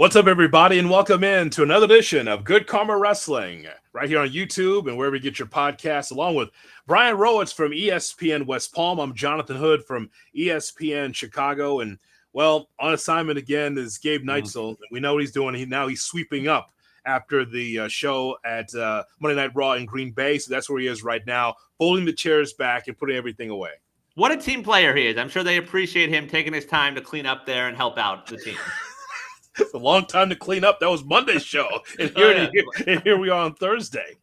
What's up, everybody, and welcome in to another edition of Good Karma Wrestling, right here on YouTube and wherever you get your podcasts, along with Brian Rowitz from ESPN West Palm. I'm Jonathan Hood from ESPN Chicago, and, well, on assignment again is Gabe Neitzel. We know what he's doing. He's sweeping up after the show at Monday Night Raw in Green Bay, so that's where he is right now, folding the chairs back and putting everything away. What a team player he is. I'm sure they appreciate him taking his time to clean up there and help out the team. It's a long time to clean up. That was Monday's show. And here we are on Thursday.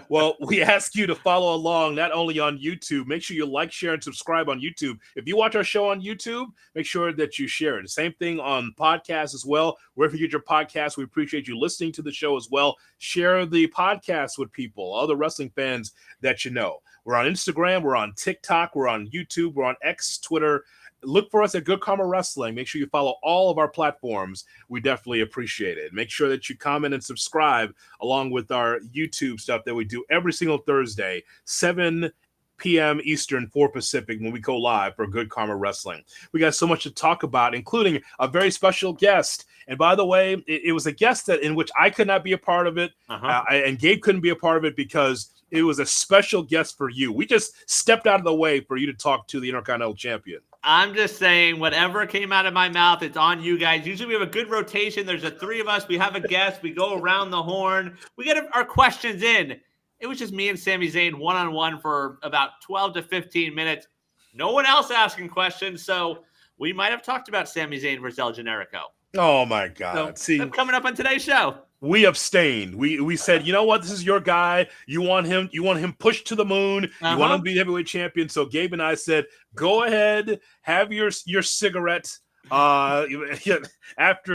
Well, we ask you to follow along, not only on YouTube. Make sure you like, share, and subscribe on YouTube. If you watch our show on YouTube, make sure that you share it. Same thing on podcasts as well. Wherever you get your podcasts, we appreciate you listening to the show as well. Share the podcast with people, other wrestling fans that you know. We're on Instagram. We're on TikTok. We're on YouTube. We're on X, Twitter. Look for us at Good Karma Wrestling. Make sure you follow all of our platforms. We definitely appreciate it. Make sure that you comment and subscribe along with our YouTube stuff that we do every single Thursday, 7 p.m. Eastern, 4 Pacific, when we go live for Good Karma Wrestling. We got so much to talk about, including a very special guest. And by the way, it was a guest in which I could not be a part of it, and Gabe couldn't be a part of it because it was a special guest for you. We just stepped out of the way for you to talk to the Intercontinental Champion. I'm just saying, whatever came out of my mouth, it's on you guys. Usually we have a good rotation. There's the three of us. We have a guest. We go around the horn. We get our questions in. It was just me and Sami Zayn one-on-one for about 12 to 15 minutes. No one else asking questions, so we might have talked about Sami Zayn versus El Generico. Oh, my God. So, that's coming up on today's show. We abstained. We said, you know what? This is your guy. You want him pushed to the moon. You want him to be the heavyweight champion. So Gabe and I said, go ahead, have your cigarette after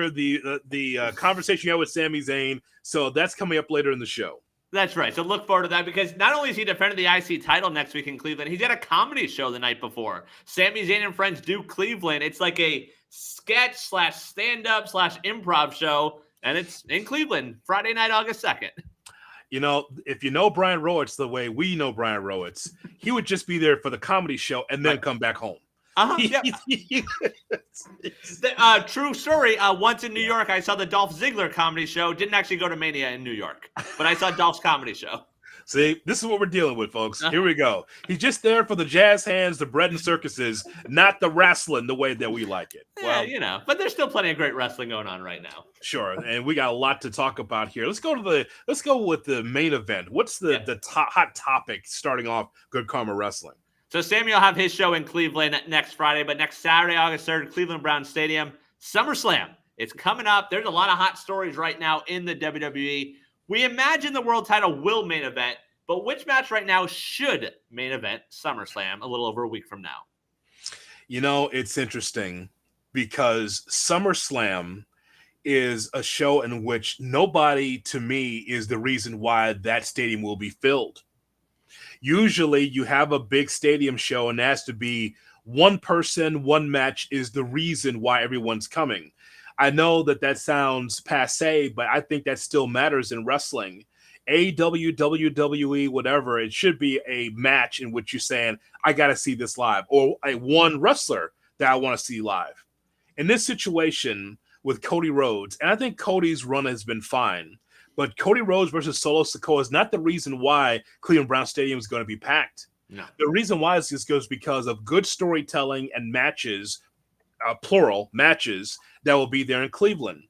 the conversation you had with Sami Zayn. So that's coming up later in the show. That's right. So look forward to that, because not only is he defending the IC title next week in Cleveland, he's at a comedy show the night before. Sami Zayn and Friends do Cleveland. It's like a sketch / stand-up / improv show. And it's in Cleveland, Friday night, August 2nd. You know, if you know Brian Rowitz the way we know Brian Rowitz, he would just be there for the comedy show and then come back home. True story. Once in New York, I saw the Dolph Ziggler comedy show. Didn't actually go to Mania in New York, but I saw Dolph's comedy show. See, this is what we're dealing with, folks. Here we go. He's just there for the jazz hands, the bread and circuses, not the wrestling the way that we like it. Well, but there's still plenty of great wrestling going on right now. Sure, and we got a lot to talk about here. Let's go with the main event. What's the hot topic starting off Good Karma Wrestling? So Sami will have his show in Cleveland next Friday, but next Saturday, August 3rd, Cleveland Brown Stadium, Summerslam. It's coming up. There's a lot of hot stories right now in the WWE. We imagine the world title will main event, but which match right now should main event SummerSlam a little over a week from now? You know, it's interesting because SummerSlam is a show in which nobody, to me, is the reason why that stadium will be filled. Usually you have a big stadium show and it has to be one person, one match is the reason why everyone's coming. I know that sounds passe, but I think that still matters in wrestling. AEW, WWE, whatever, it should be a match in which you're saying, I got to see this live, or one wrestler that I want to see live. In this situation with Cody Rhodes, and I think Cody's run has been fine, but Cody Rhodes versus Solo Sikoa is not the reason why Cleveland Brown Stadium is going to be packed. No. The reason why is just goes because of good storytelling and matches, plural matches, that will be there in Cleveland.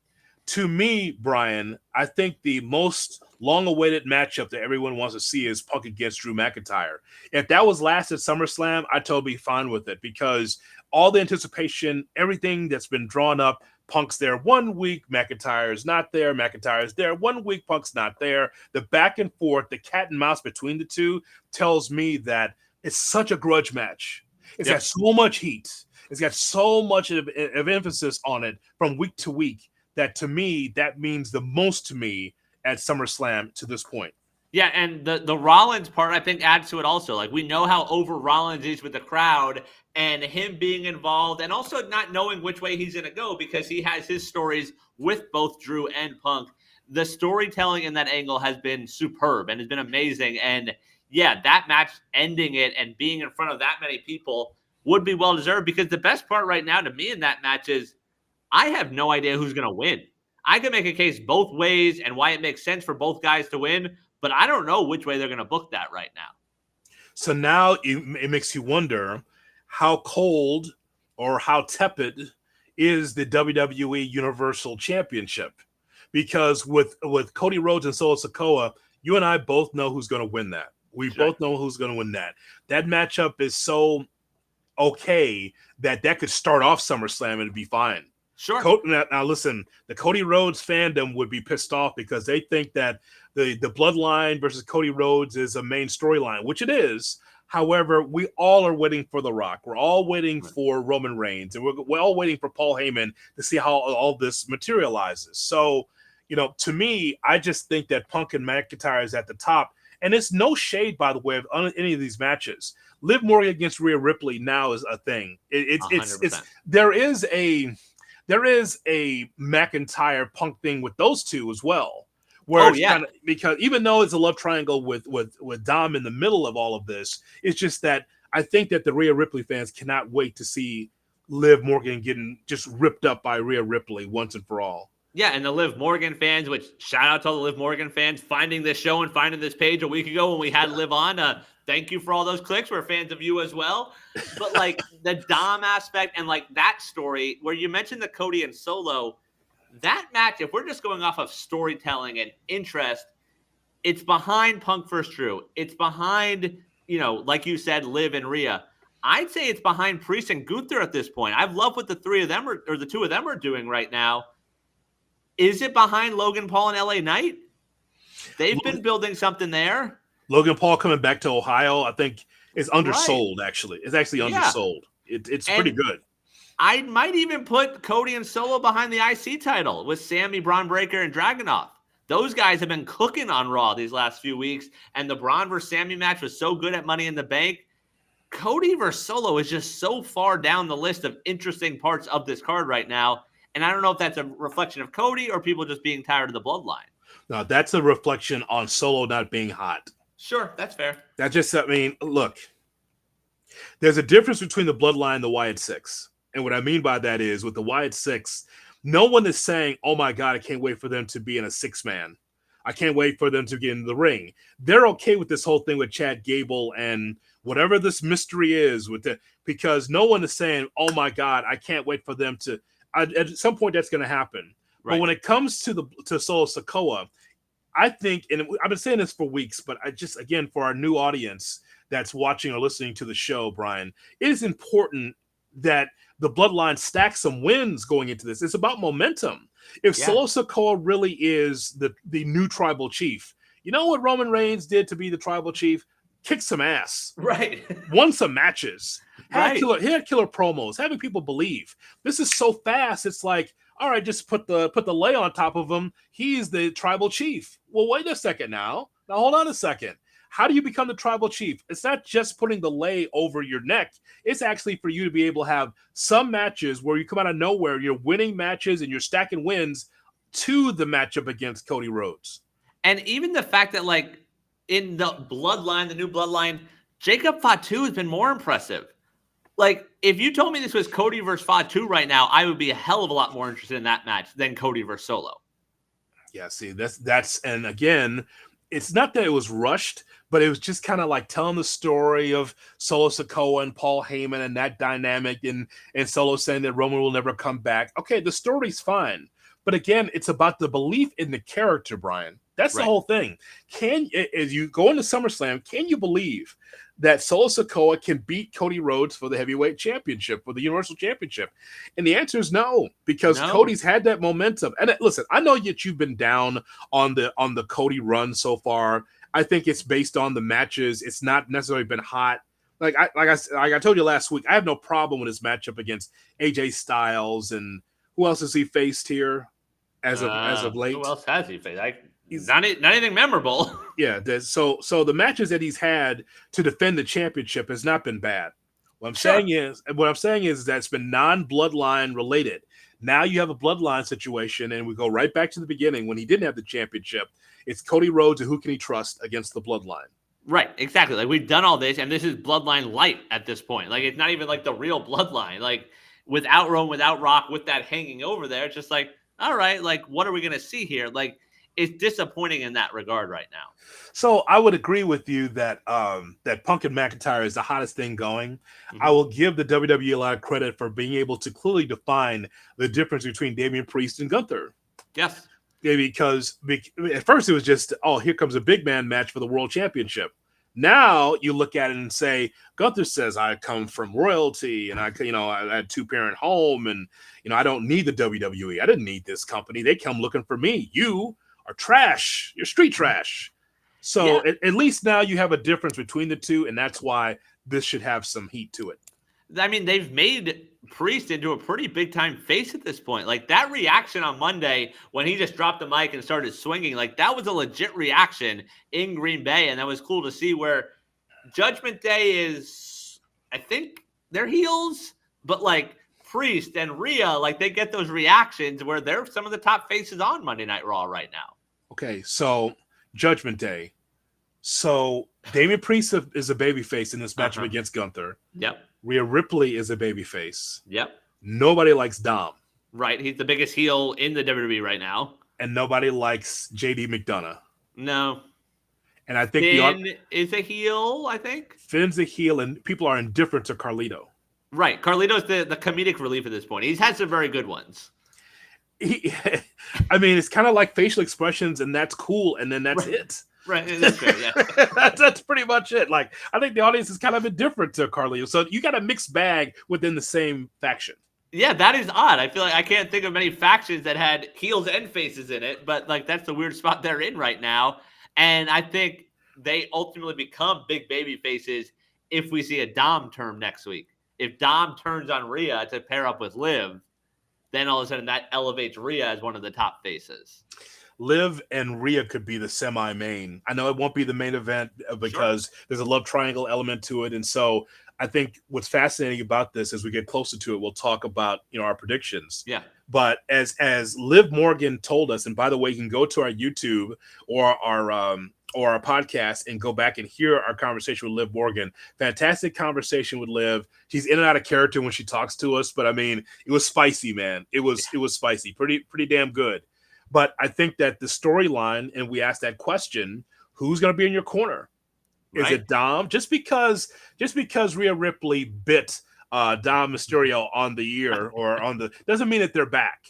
To me, Brian, I think the most long-awaited matchup that everyone wants to see is Punk against Drew McIntyre. If that was last at SummerSlam, I'd totally be fine with it because all the anticipation, everything that's been drawn up, Punk's there 1 week, McIntyre's not there, McIntyre's there 1 week, Punk's not there. The back and forth, the cat and mouse between the two tells me that it's such a grudge match. It's got so much heat. It's got so much of emphasis on it from week to week that to me, that means the most to me at SummerSlam to this point. Yeah, and the Rollins part, I think, adds to it also. Like, we know how over Rollins is with the crowd and him being involved and also not knowing which way he's going to go because he has his stories with both Drew and Punk. The storytelling in that angle has been superb and has been amazing. And, yeah, that match ending it and being in front of that many people would be well-deserved because the best part right now to me in that match is I have no idea who's going to win. I could make a case both ways and why it makes sense for both guys to win, but I don't know which way they're going to book that right now. So now it makes you wonder how cold or how tepid is the WWE Universal Championship? Because with Cody Rhodes and Solo Sikoa, you and I both know who's going to win that. We both know who's going to win that. That matchup is so okay that could start off SummerSlam and it'd be fine. Sure. Now listen, the Cody Rhodes fandom would be pissed off because they think that the Bloodline versus Cody Rhodes is a main storyline, which it is. However, we all are waiting for The Rock. We're all waiting for Roman Reigns, and we're all waiting for Paul Heyman to see how all this materializes. So, to me, I just think that Punk and McIntyre is at the top. And it's no shade, by the way, of any of these matches. Liv Morgan against Rhea Ripley now is a thing. There is a McIntyre Punk thing with those two as well. Where because even though it's a love triangle with Dom in the middle of all of this, it's just that I think that the Rhea Ripley fans cannot wait to see Liv Morgan getting just ripped up by Rhea Ripley once and for all. Yeah, and the Liv Morgan fans, which shout out to all the Liv Morgan fans finding this show and finding this page a week ago when we had Liv on. Thank you for all those clicks. We're fans of you as well. But like the Dom aspect and like that story where you mentioned the Cody and Solo, that match, if we're just going off of storytelling and interest, it's behind Punk vs. Drew. It's behind, like you said, Liv and Rhea. I'd say it's behind Priest and Gunther at this point. I've loved what the three of them or the two of them are doing right now. Is it behind Logan Paul and LA Knight? They've been building something there. Logan Paul coming back to Ohio, I think, is undersold, actually. It's actually undersold. It's pretty good. I might even put Cody and Solo behind the IC title with Sammy, Braun Breaker, and Dragunov. Those guys have been cooking on Raw these last few weeks, and the Braun versus Sammy match was so good at Money in the Bank. Cody versus Solo is just so far down the list of interesting parts of this card right now. And I don't know if that's a reflection of Cody or people just being tired of the bloodline. No, that's a reflection on Solo not being hot. Sure, that's fair. Look, there's a difference between the bloodline and the Wyatt Six. And what I mean by that is with the Wyatt Six, no one is saying, oh my God, I can't wait for them to be in a 6-man. I can't wait for them to get in the ring. They're okay with this whole thing with Chad Gable and whatever this mystery is because no one is saying, oh my God, I can't wait for them to. At some point, that's going to happen. Right. But when it comes to Solo Sikoa, I think, and I've been saying this for weeks, but again, for our new audience that's watching or listening to the show, Brian, it is important that the bloodline stacks some wins going into this. It's about momentum. If Solo Sikoa really is the new tribal chief, you know what Roman Reigns did to be the tribal chief? Kicked some ass. Right. Won some matches. He had killer promos, having people believe. This is so fast. It's like, all right, just put the lay on top of him. He's the tribal chief. Well, wait a second now. Now, hold on a second. How do you become the tribal chief? It's not just putting the lay over your neck. It's actually for you to be able to have some matches where you come out of nowhere, you're winning matches and you're stacking wins to the matchup against Cody Rhodes. And even the fact that, like, in the bloodline, the new bloodline, Jacob Fatu has been more impressive. Like, if you told me this was Cody versus Fatu right now, I would be a hell of a lot more interested in that match than Cody versus Solo. Yeah, see, that's and again, it's not that it was rushed, but it was just kind of like telling the story of Solo Sikoa and Paul Heyman and that dynamic and Solo saying that Roman will never come back. Okay, the story's fine. But again, it's about the belief in the character, Brian. That's the whole thing. As you go into SummerSlam, can you believe that Solo Sikoa can beat Cody Rhodes for the heavyweight championship, for the Universal Championship? And the answer is no, because Cody's had that momentum. And listen, I know that you've been down on the Cody run so far. I think it's based on the matches. It's not necessarily been hot. Like I told you last week, I have no problem with his matchup against AJ Styles, and who else has he faced here as of late? Who else has he faced? He's not anything memorable. Yeah, so the matches that he's had to defend the championship has not been bad. What I'm saying is that it's been non-bloodline related. Now you have a bloodline situation, and we go right back to the beginning when he didn't have the championship. It's Cody Rhodes and who can he trust against the bloodline? Right, exactly. Like, we've done all this, and this is bloodline light at this point. Like, it's not even like the real bloodline. Like, without Roman, without Rock, with that hanging over there, it's just like, all right, like, what are we going to see here? Like, it's disappointing in that regard right now. So I would agree with you that that Punk and McIntyre is the hottest thing going. I will give the WWE a lot of credit for being able to clearly define the difference between Damian Priest and Gunther. Yes. Because at first it was just, oh, here comes a big man match for the world championship. Now you look at it and say, Gunther says, I come from royalty and I had two-parent home and, I don't need the WWE. I didn't need this company. They come looking for me. You are trash. You're street trash. So at least now you have a difference between the two, and that's why this should have some heat to it. I mean, they've made Priest into a pretty big-time face at this point. Like, that reaction on Monday when he just dropped the mic and started swinging, like, that was a legit reaction in Green Bay, and that was cool to see where Judgment Day is, I think, they're heels, but, like, Priest and Rhea, like, they get those reactions where they're some of the top faces on Monday Night Raw right now. Okay, so Judgment Day. So Damian Priest is a babyface in this matchup against Gunther. Yep. Rhea Ripley is a babyface. Yep. Nobody likes Dom. Right. He's the biggest heel in the WWE right now. And nobody likes JD McDonough. No. And I think Finn is a heel, I think. Finn's a heel, and people are indifferent to Carlito. Right. Carlito's the comedic relief at this point. He's had some very good ones. It's kind of like facial expressions, and that's cool, and then that's it. Right, that's fair, yeah. That's pretty much it. Like, I think the audience is kind of indifferent to Carlito, so you got a mixed bag within the same faction. Yeah, that is odd. I feel like I can't think of many factions that had heels and faces in it, but like that's the weird spot they're in right now. And I think they ultimately become big baby faces if we see a Dom turn next week. If Dom turns on Rhea to pair up with Liv, then all of a sudden that elevates Rhea as one of the top faces. Liv and Rhea could be the semi-main. I know it won't be the main event because there's a love triangle element to it. And so I think what's fascinating about this as we get closer to it, we'll talk about, our predictions. Yeah. But as Liv Morgan told us, and by the way, you can go to our YouTube or our podcast and go back and hear our conversation with Liv Morgan. Fantastic conversation with Liv. She's in and out of character when she talks to us, but it was spicy, man. It was spicy. Pretty damn good. But I think that the storyline, and we asked that question, who's going to be in your corner? Is it Dom? Just because Rhea Ripley bit Dom Mysterio on the ear or on the doesn't mean that they're back.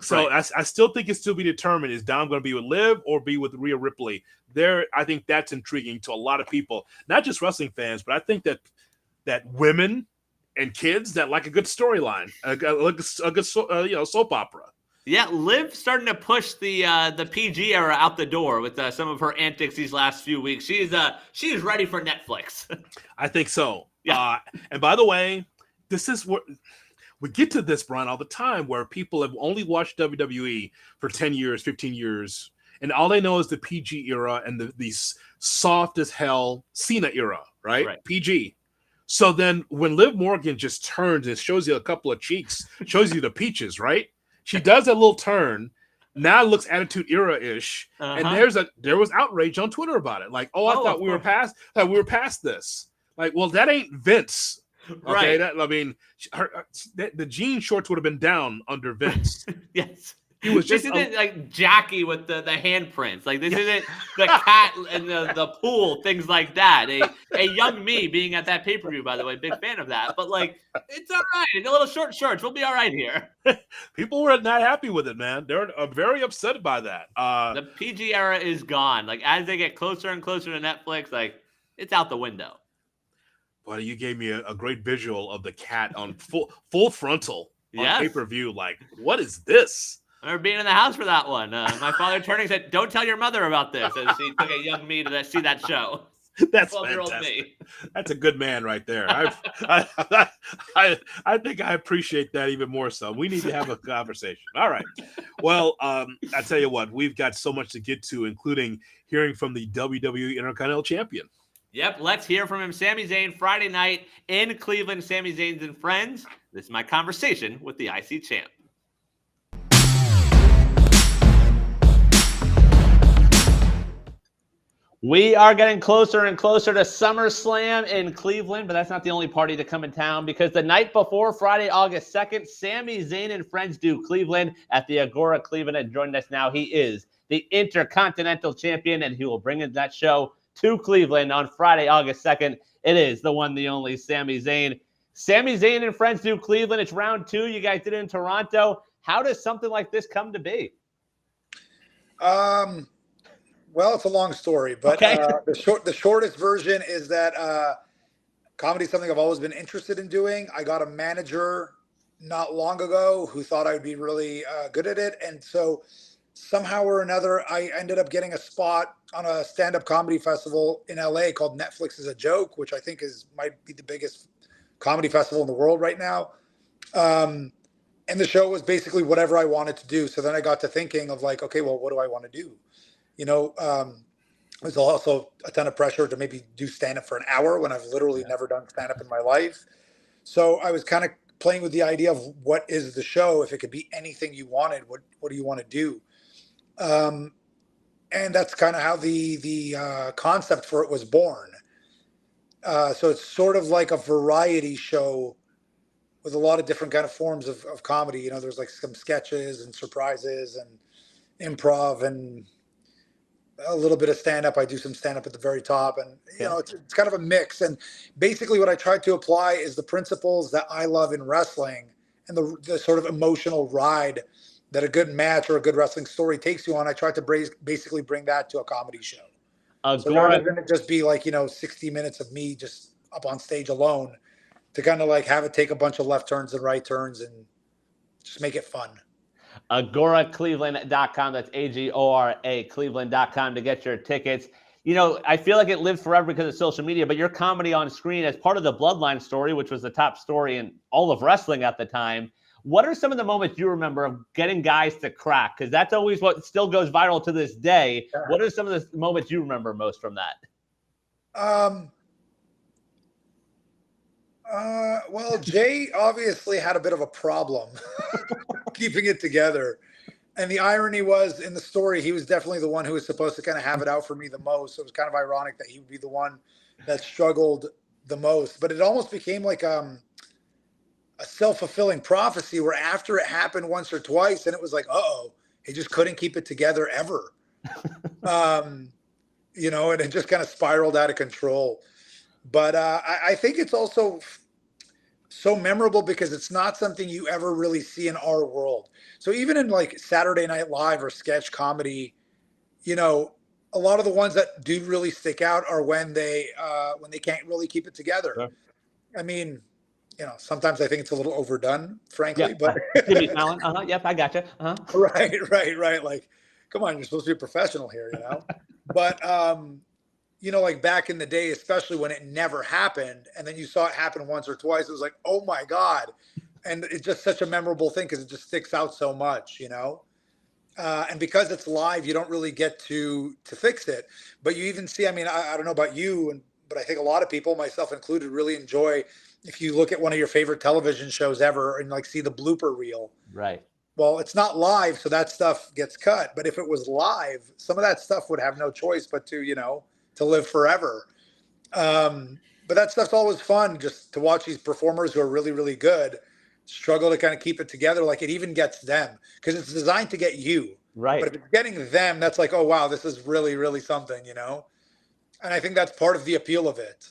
So I still think it's to be determined. Is Dom going to be with Liv or be with Rhea Ripley? I think that's intriguing to a lot of people, not just wrestling fans, but I think that women and kids that like a good storyline, a good soap opera. Yeah, Liv starting to push the PG era out the door with some of her antics these last few weeks. She is ready for Netflix. I think so. Yeah. And by the way, this is what we get to this, Brian, all the time where people have only watched WWE for 10 years, 15 years, and all they know is the PG era and the soft as hell Cena era, right? PG. So then when Liv Morgan just turns and shows you a couple of cheeks, shows you the peaches, right? She does that little turn. Now it looks Attitude Era-ish, and there was outrage on Twitter about it. Like, I thought we were past this. Like, well, that ain't Vince, okay? Right. The jean shorts would have been down under Vince. Yes, he was just this isn't like Jackie with the handprints. Like this isn't the cat and the pool, things like that. A young me being at that pay-per-view, by the way, big fan of that. But like, it's all right. A little short shorts, we'll be all right here. People were not happy with it, man. They're very upset by that. The PG era is gone. Like as they get closer and closer to Netflix, like it's out the window. Well, you gave me a great visual of the cat on full frontal on pay-per-view. Like, what is this? I remember being in the house for that one. My father turning said, "Don't tell your mother about this." As he took a young me to see that show. That's fantastic. Me. That's a good man right there. I think I appreciate that even more so. We need to have a conversation. All right. Well, I tell you what, we've got so much to get to, including hearing from the WWE Intercontinental Champion. Yep, let's hear from him. Sami Zayn, Friday night in Cleveland. Sami Zayn's and friends. This is my conversation with the IC champ. We are getting closer and closer to Summerslam in Cleveland, but that's not the only party to come in town because the night before, Friday, August 2nd, Sami Zayn and friends do Cleveland at the Agora Cleveland. And joining us now, he is the Intercontinental Champion, and he will bring in that show to Cleveland on Friday, August 2nd. It is the one, the only Sami Zayn. Sami Zayn and friends do Cleveland. It's round 2. You guys did it in Toronto. How does something like this come to be? Well, it's a long story, but okay. the shortest version is that comedy is something I've always been interested in doing. I got a manager not long ago who thought I'd be really good at it. And so somehow or another, I ended up getting a spot on a stand-up comedy festival in LA called Netflix is a Joke, which I think might be the biggest comedy festival in the world right now. And the show was basically whatever I wanted to do. So then I got to thinking of like, okay, well, what do I want to do? There's also a ton of pressure to maybe do stand-up for an hour when I've literally never done stand-up in my life. So I was kind of playing with the idea of what is the show? If it could be anything you wanted, what do you want to do? And that's kind of how the concept for it was born. So it's sort of like a variety show with a lot of different kind of forms of comedy. There's like some sketches and surprises and improv and a little bit of stand-up. I do some stand-up at the very top, and it's kind of a mix. And basically what I try to apply is the principles that I love in wrestling and the sort of emotional ride that a good match or a good wrestling story takes you on. I try to basically bring that to a comedy show. So rather than it just be like 60 minutes of me just up on stage alone, to kind of like have it take a bunch of left turns and right turns and just make it fun. AgoraCleveland.com. That's AGORA Cleveland.com to get your tickets. I feel like it lived forever because of social media, but your comedy on screen as part of the Bloodline story, which was the top story in all of wrestling at the time. What are some of the moments you remember of getting guys to crack? Because that's always what still goes viral to this day. Yeah. What are some of the moments you remember most from that? Well, Jay obviously had a bit of a problem keeping it together. And the irony was in the story, he was definitely the one who was supposed to kind of have it out for me the most. So it was kind of ironic that he would be the one that struggled the most. But it almost became like a self-fulfilling prophecy where after it happened once or twice, and it was like, he just couldn't keep it together ever. And it just kind of spiraled out of control. But I think it's also so memorable because it's not something you ever really see in our world. So even in like Saturday Night Live or sketch comedy, a lot of the ones that do really stick out are when they can't really keep it together. Sure. I mean, sometimes I think it's a little overdone, frankly. Yeah. But Jimmy Fallon, yep, I gotcha. Right. Like, come on, you're supposed to be a professional here, But like back in the day, especially when it never happened, and then you saw it happen once or twice, it was like, oh my God. And it's just such a memorable thing because it just sticks out so much, and because it's live, you don't really get to fix it. But you even see, I mean, I don't know about you, but I think a lot of people, myself included, really enjoy if you look at one of your favorite television shows ever and like see the blooper reel. Right. Well, it's not live, so that stuff gets cut. But if it was live, some of that stuff would have no choice but to live forever. But that stuff's always fun, just to watch these performers who are really, really good struggle to kind of keep it together. Like it even gets them because it's designed to get you. Right. But if it's getting them, that's like, oh, wow, this is really, really something, And I think that's part of the appeal of it.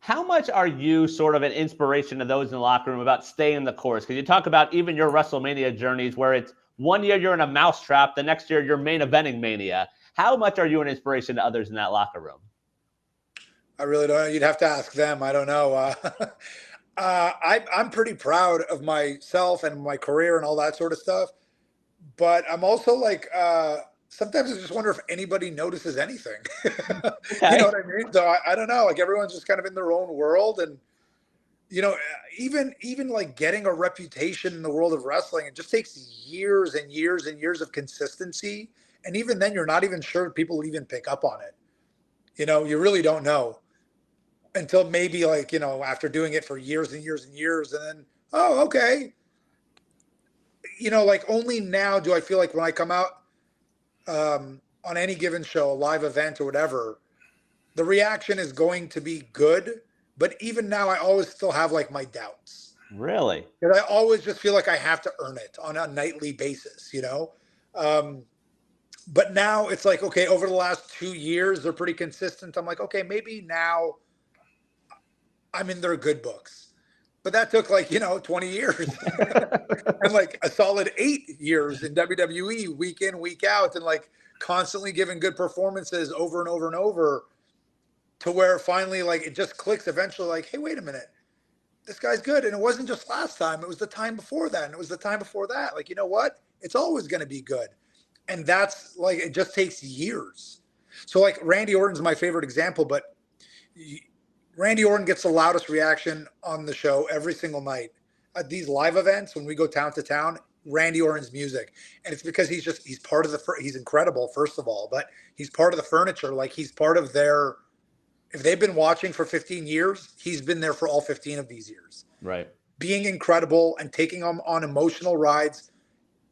How much are you sort of an inspiration to those in the locker room about staying the course? Because you talk about even your WrestleMania journeys where it's one year you're in a mousetrap, the next year you're main eventing Mania. How much are you an inspiration to others in that locker room? I really don't know. You'd have to ask them. I don't know. I'm pretty proud of myself and my career and all that sort of stuff. But I'm also like, sometimes I just wonder if anybody notices anything. Okay. You know what I mean? So I don't know. Like everyone's just kind of in their own world. And, even like getting a reputation in the world of wrestling, it just takes years and years and years of consistency. And even then, you're not even sure people even pick up on it. You really don't know until maybe like, after doing it for years and years and years. And then, oh, okay. Like only now do I feel like when I come out on any given show, a live event or whatever, the reaction is going to be good. But even now, I always still have like my doubts. Really? Because I always just feel like I have to earn it on a nightly basis, But now it's like, okay, over the last 2 years, they're pretty consistent. I'm like, okay, maybe now I'm in their good books. But that took 20 years and like a solid 8 years in WWE, week in, week out, and like constantly giving good performances over and over and over to where finally like it just clicks eventually like, hey, wait a minute. This guy's good. And it wasn't just last time. It was the time before that. And it was the time before that. Like, you know what? It's always going to be good. And that's like, it just takes years. So like Randy Orton's my favorite example, but Randy Orton gets the loudest reaction on the show every single night. At these live events, when we go town to town, Randy Orton's music. And it's because he's part of he's incredible, first of all, but he's part of the furniture. Like he's part of if they've been watching for 15 years, he's been there for all 15 of these years. Right. Being incredible and taking them on emotional rides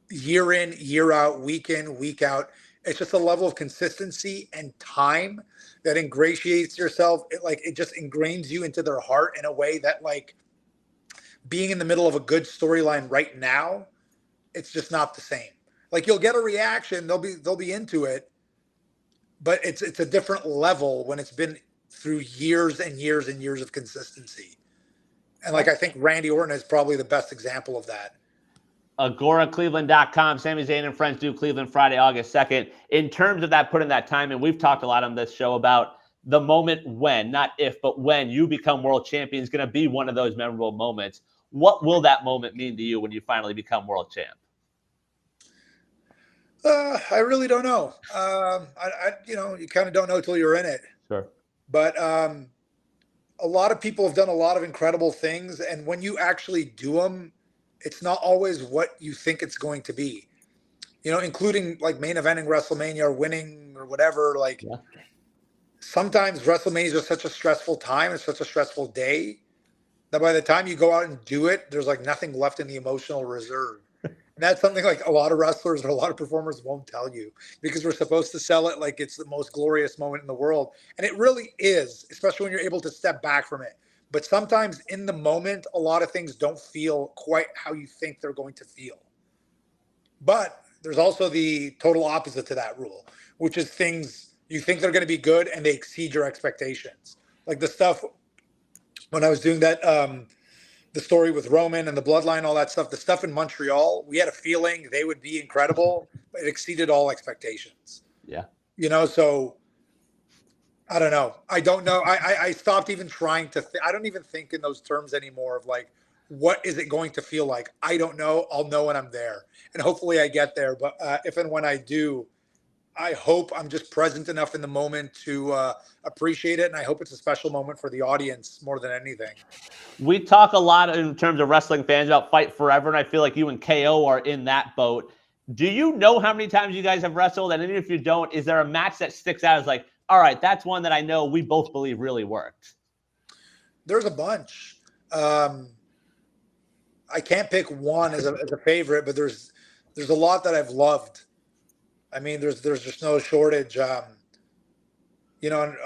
year in, year out, week in, week out. It's just a level of consistency and time that ingratiates yourself. It just ingrains you into their heart in a way that like being in the middle of a good storyline right now, it's just not the same. Like you'll get a reaction, they'll be into it, but it's a different level when it's been through years and years and years of consistency. And like I think Randy Orton is probably the best example of that. AgoraCleveland.com. Sami Zayn and friends do Cleveland Friday, August 2nd. In terms of that, putting that time in, we've talked a lot on this show about the moment when, not if, but when you become world champion is going to be one of those memorable moments. What will that moment mean to you when you finally become world champ? I really don't know. You kind of don't know till you're in it. Sure. But a lot of people have done a lot of incredible things. And when you actually do them, it's not always what you think it's going to be, including like main eventing WrestleMania or winning or whatever. Like sometimes WrestleMania is just such a stressful time. It's such a stressful day that by the time you go out and do it, there's like nothing left in the emotional reserve. And that's something like a lot of wrestlers or a lot of performers won't tell you because we're supposed to sell it like it's the most glorious moment in the world. And it really is, especially when you're able to step back from it. But sometimes in the moment, a lot of things don't feel quite how you think they're going to feel. But there's also the total opposite to that rule, which is things you think they're going to be good and they exceed your expectations. Like the stuff when I was doing that, the story with Roman and the bloodline, all that stuff, the stuff in Montreal, we had a feeling they would be incredible, but it exceeded all expectations. Yeah. So I don't know. I don't know. I stopped even trying to I don't even think in those terms anymore of like, what is it going to feel like? I don't know. I'll know when I'm there. And hopefully I get there. But if and when I do, I hope I'm just present enough in the moment to appreciate it. And I hope it's a special moment for the audience more than anything. We talk a lot in terms of wrestling fans about Fight Forever. And I feel like you and KO are in that boat. Do you know how many times you guys have wrestled? And even if you don't, is there a match that sticks out as like, all right, that's one that I know we both believe really worked? There's a bunch. I can't pick one as a favorite, but there's a lot that I've loved. I mean, there's just no shortage. And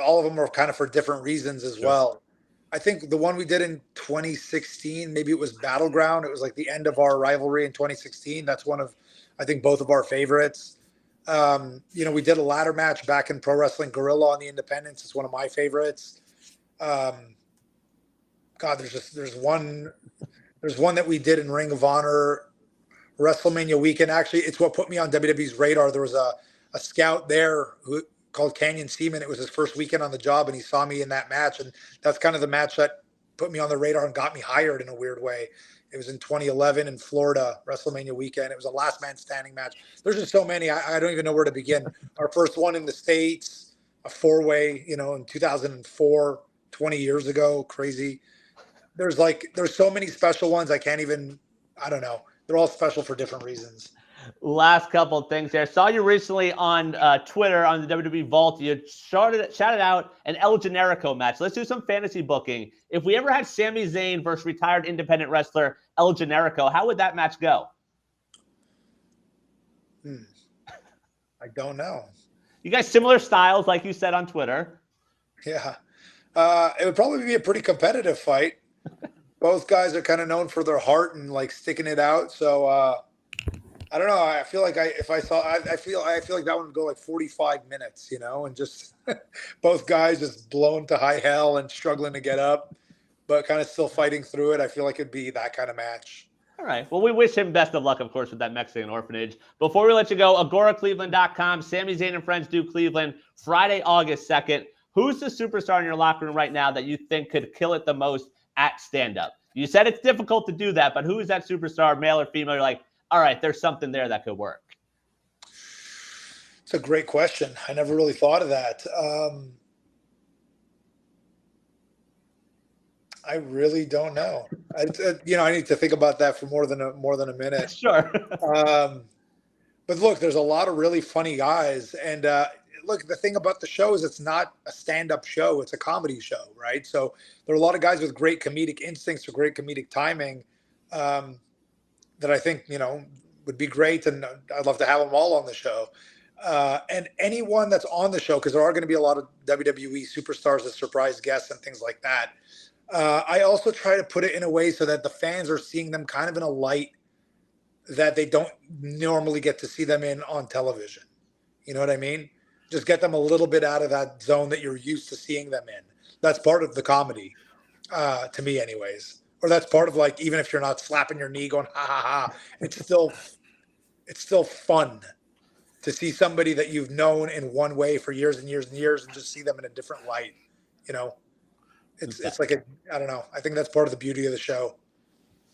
all of them are kind of for different reasons as well. I think the one we did in 2016, maybe it was Battleground. It was like the end of our rivalry in 2016. That's one of, I think, both of our favorites. We did a ladder match back in Pro Wrestling Guerrilla on the Independence. It's one of my favorites. There's one that we did in Ring of Honor WrestleMania weekend. Actually, it's what put me on WWE's radar. There was a scout there called Canyon Seaman. It was his first weekend on the job, and he saw me in that match. And that's kind of the match that put me on the radar and got me hired in a weird way. It was in 2011 in Florida, WrestleMania weekend. It was a last man standing match. There's just so many. I don't even know where to begin. Our first one in the States, a 4-way, in 2004, 20 years ago. Crazy. There's so many special ones. I don't know. They're all special for different reasons. Last couple of things there. Saw you recently on Twitter on the WWE Vault. You shouted out an El Generico match. Let's do some fantasy booking. If we ever had Sami Zayn versus retired independent wrestler El Generico, how would that match go? I don't know. You guys similar styles, like you said on Twitter. Yeah. It would probably be a pretty competitive fight. Both guys are kind of known for their heart and like sticking it out. So I don't know. I feel like I feel like that one would go like 45 minutes, and just both guys just blown to high hell and struggling to get up, but kind of still fighting through it. I feel like it'd be that kind of match. All right. Well, we wish him best of luck, of course, with that Mexican orphanage. Before we let you go, AgoraCleveland.com, Sami Zayn and Friends do Cleveland, Friday, August 2nd. Who's the superstar in your locker room right now that you think could kill it the most at stand-up? You said it's difficult to do that, but who is that superstar, male or female? You're like, all right, there's something there that could work. It's a great question. I never really thought of that. I really don't know. I need to think about that for more than a minute. Sure. But look, there's a lot of really funny guys, and look, the thing about the show is it's not a stand-up show; it's a comedy show, right? So there are a lot of guys with great comedic instincts or great comedic timing that I think would be great, and I'd love to have them all on the show. And anyone that's on the show, because there are going to be a lot of WWE superstars as surprise guests and things like that. I also try to put it in a way so that the fans are seeing them kind of in a light that they don't normally get to see them in on television. You know what I mean? Just get them a little bit out of that zone that you're used to seeing them in. That's part of the comedy, to me anyways. Or that's part of, like, even if you're not slapping your knee going, ha, ha, ha, it's still fun to see somebody that you've known in one way for years and years and years and just see them in a different light, It's like I don't know. I think that's part of the beauty of the show.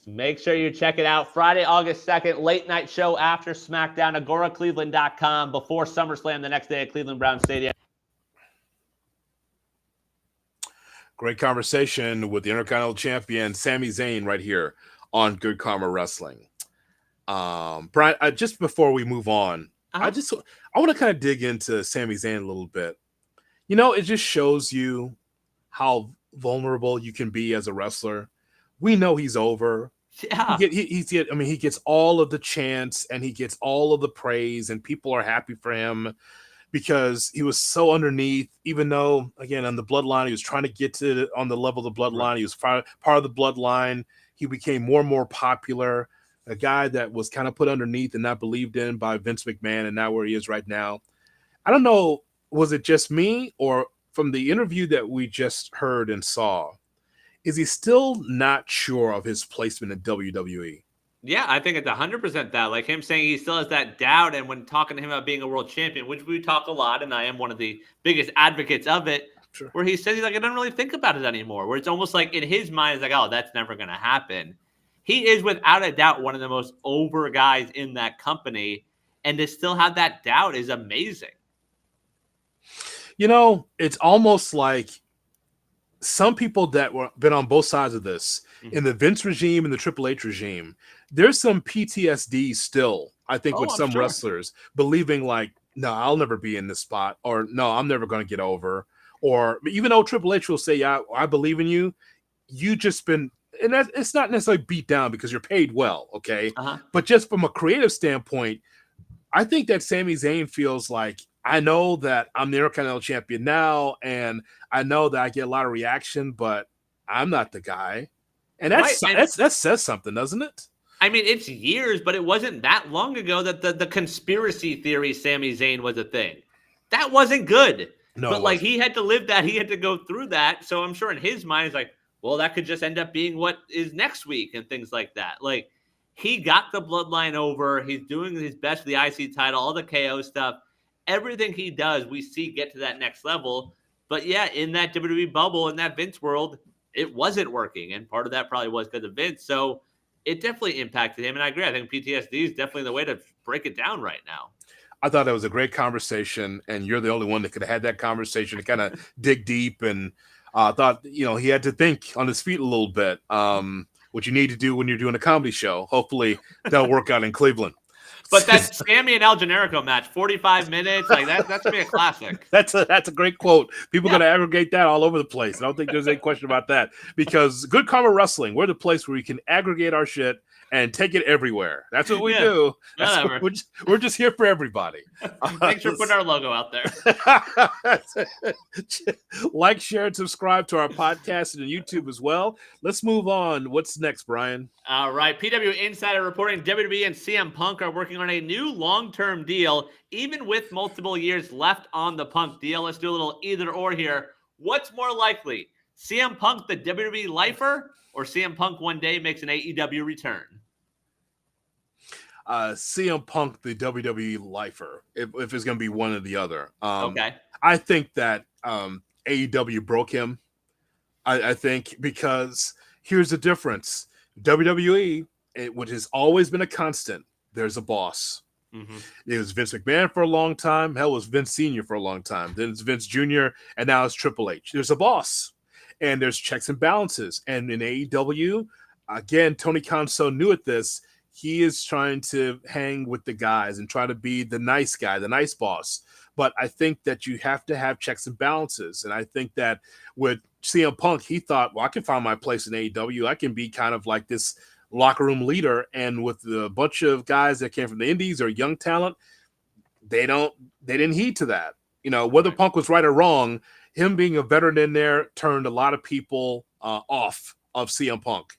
Make sure you check it out. Friday, August 2nd, late night show after SmackDown, AgoraCleveland.com, before SummerSlam the next day at Cleveland Brown Stadium. Great conversation with the Intercontinental Champion, Sami Zayn, right here on Good Karma Wrestling. Brian, just before we move on, I want to kind of dig into Sami Zayn a little bit. It just shows you how vulnerable you can be as a wrestler. We know he's over. Yeah. He gets all of the chants and he gets all of the praise, and people are happy for him because he was so underneath, even though, again, on the bloodline, he was trying to get to on the level of the bloodline. Right. He was part of the bloodline. He became more and more popular, a guy that was kind of put underneath and not believed in by Vince McMahon, and now where he is right now. I don't know, was it just me, or from the interview that we just heard and saw, is he still not sure of his placement in WWE? Yeah, I think it's 100% that. Like him saying he still has that doubt, and when talking to him about being a world champion, which we talk a lot, and I am one of the biggest advocates of it, sure. Where he says he's like, I don't really think about it anymore, where it's almost like in his mind, it's like, oh, that's never going to happen. He is without a doubt one of the most over guys in that company, and to still have that doubt is amazing. It's almost like some people that were been on both sides of this, in the Vince regime and the Triple H regime, there's some PTSD still, I think, with some wrestlers believing like, no, I'll never be in this spot, or no, I'm never going to get over. Or even though Triple H will say, yeah, I believe in you, you just been, and that it's not necessarily beat down because you're paid well, okay? But just from a creative standpoint, I think that Sami Zayn feels like, I know that I'm the Intercontinental Champion now, and I know that I get a lot of reaction, but I'm not the guy. And that says something, doesn't it? I mean, it's years, but it wasn't that long ago that the conspiracy theory Sami Zayn was a thing. That wasn't good. No, but like he had to live that. He had to go through that. So I'm sure in his mind, it's like, well, that could just end up being what is next week and things like that. Like he got the bloodline over. He's doing his best for the IC title, all the KO stuff. Everything he does, we see get to that next level. But yeah, in that WWE bubble, in that Vince world, it wasn't working. And part of that probably was because of Vince. So it definitely impacted him. And I agree. I think PTSD is definitely the way to break it down right now. I thought that was a great conversation. And you're the only one that could have had that conversation to kind of dig deep. And thought, he had to think on his feet a little bit, what you need to do when you're doing a comedy show. Hopefully that'll work out in Cleveland. But that Sami and El Generico match, 45 minutes, like that's gonna be a classic. That's a great quote. People are gonna aggregate that all over the place. I don't think there's any question about that. Because Good Karma Wrestling, we're the place where we can aggregate our shit and take it everywhere. That's what we Yeah, do. whatever. We're just here for everybody. Thanks for putting our logo out there. Like, share, and subscribe to our podcast and YouTube as well. Let's move on. What's next, Brian? All right. PW Insider reporting WWE and CM Punk are working on a new long-term deal, even with multiple years left on the Punk deal. Let's do a little either or here. What's more likely? CM Punk, the WWE lifer, or CM Punk one day makes an AEW return? CM Punk, the WWE lifer, if it's going to be one or the other. Okay. I think that AEW broke him. I think because here's the difference. WWE, which has always been a constant, there's a boss. Mm-hmm. It was Vince McMahon for a long time. Hell, it was Vince Sr. for a long time. Then it's Vince Jr., and now it's Triple H. There's a boss, and there's checks and balances. And in AEW, again, Tony Khan's so new at this, he is trying to hang with the guys and try to be the nice guy, the nice boss. But I think that you have to have checks and balances. And I think that with CM Punk, he thought, well, I can find my place in AEW. I can be kind of like this locker room leader. And with a bunch of guys that came from the indies or young talent, they didn't heed to that. You know, whether Punk was right or wrong, him being a veteran in there turned a lot of people off of CM Punk.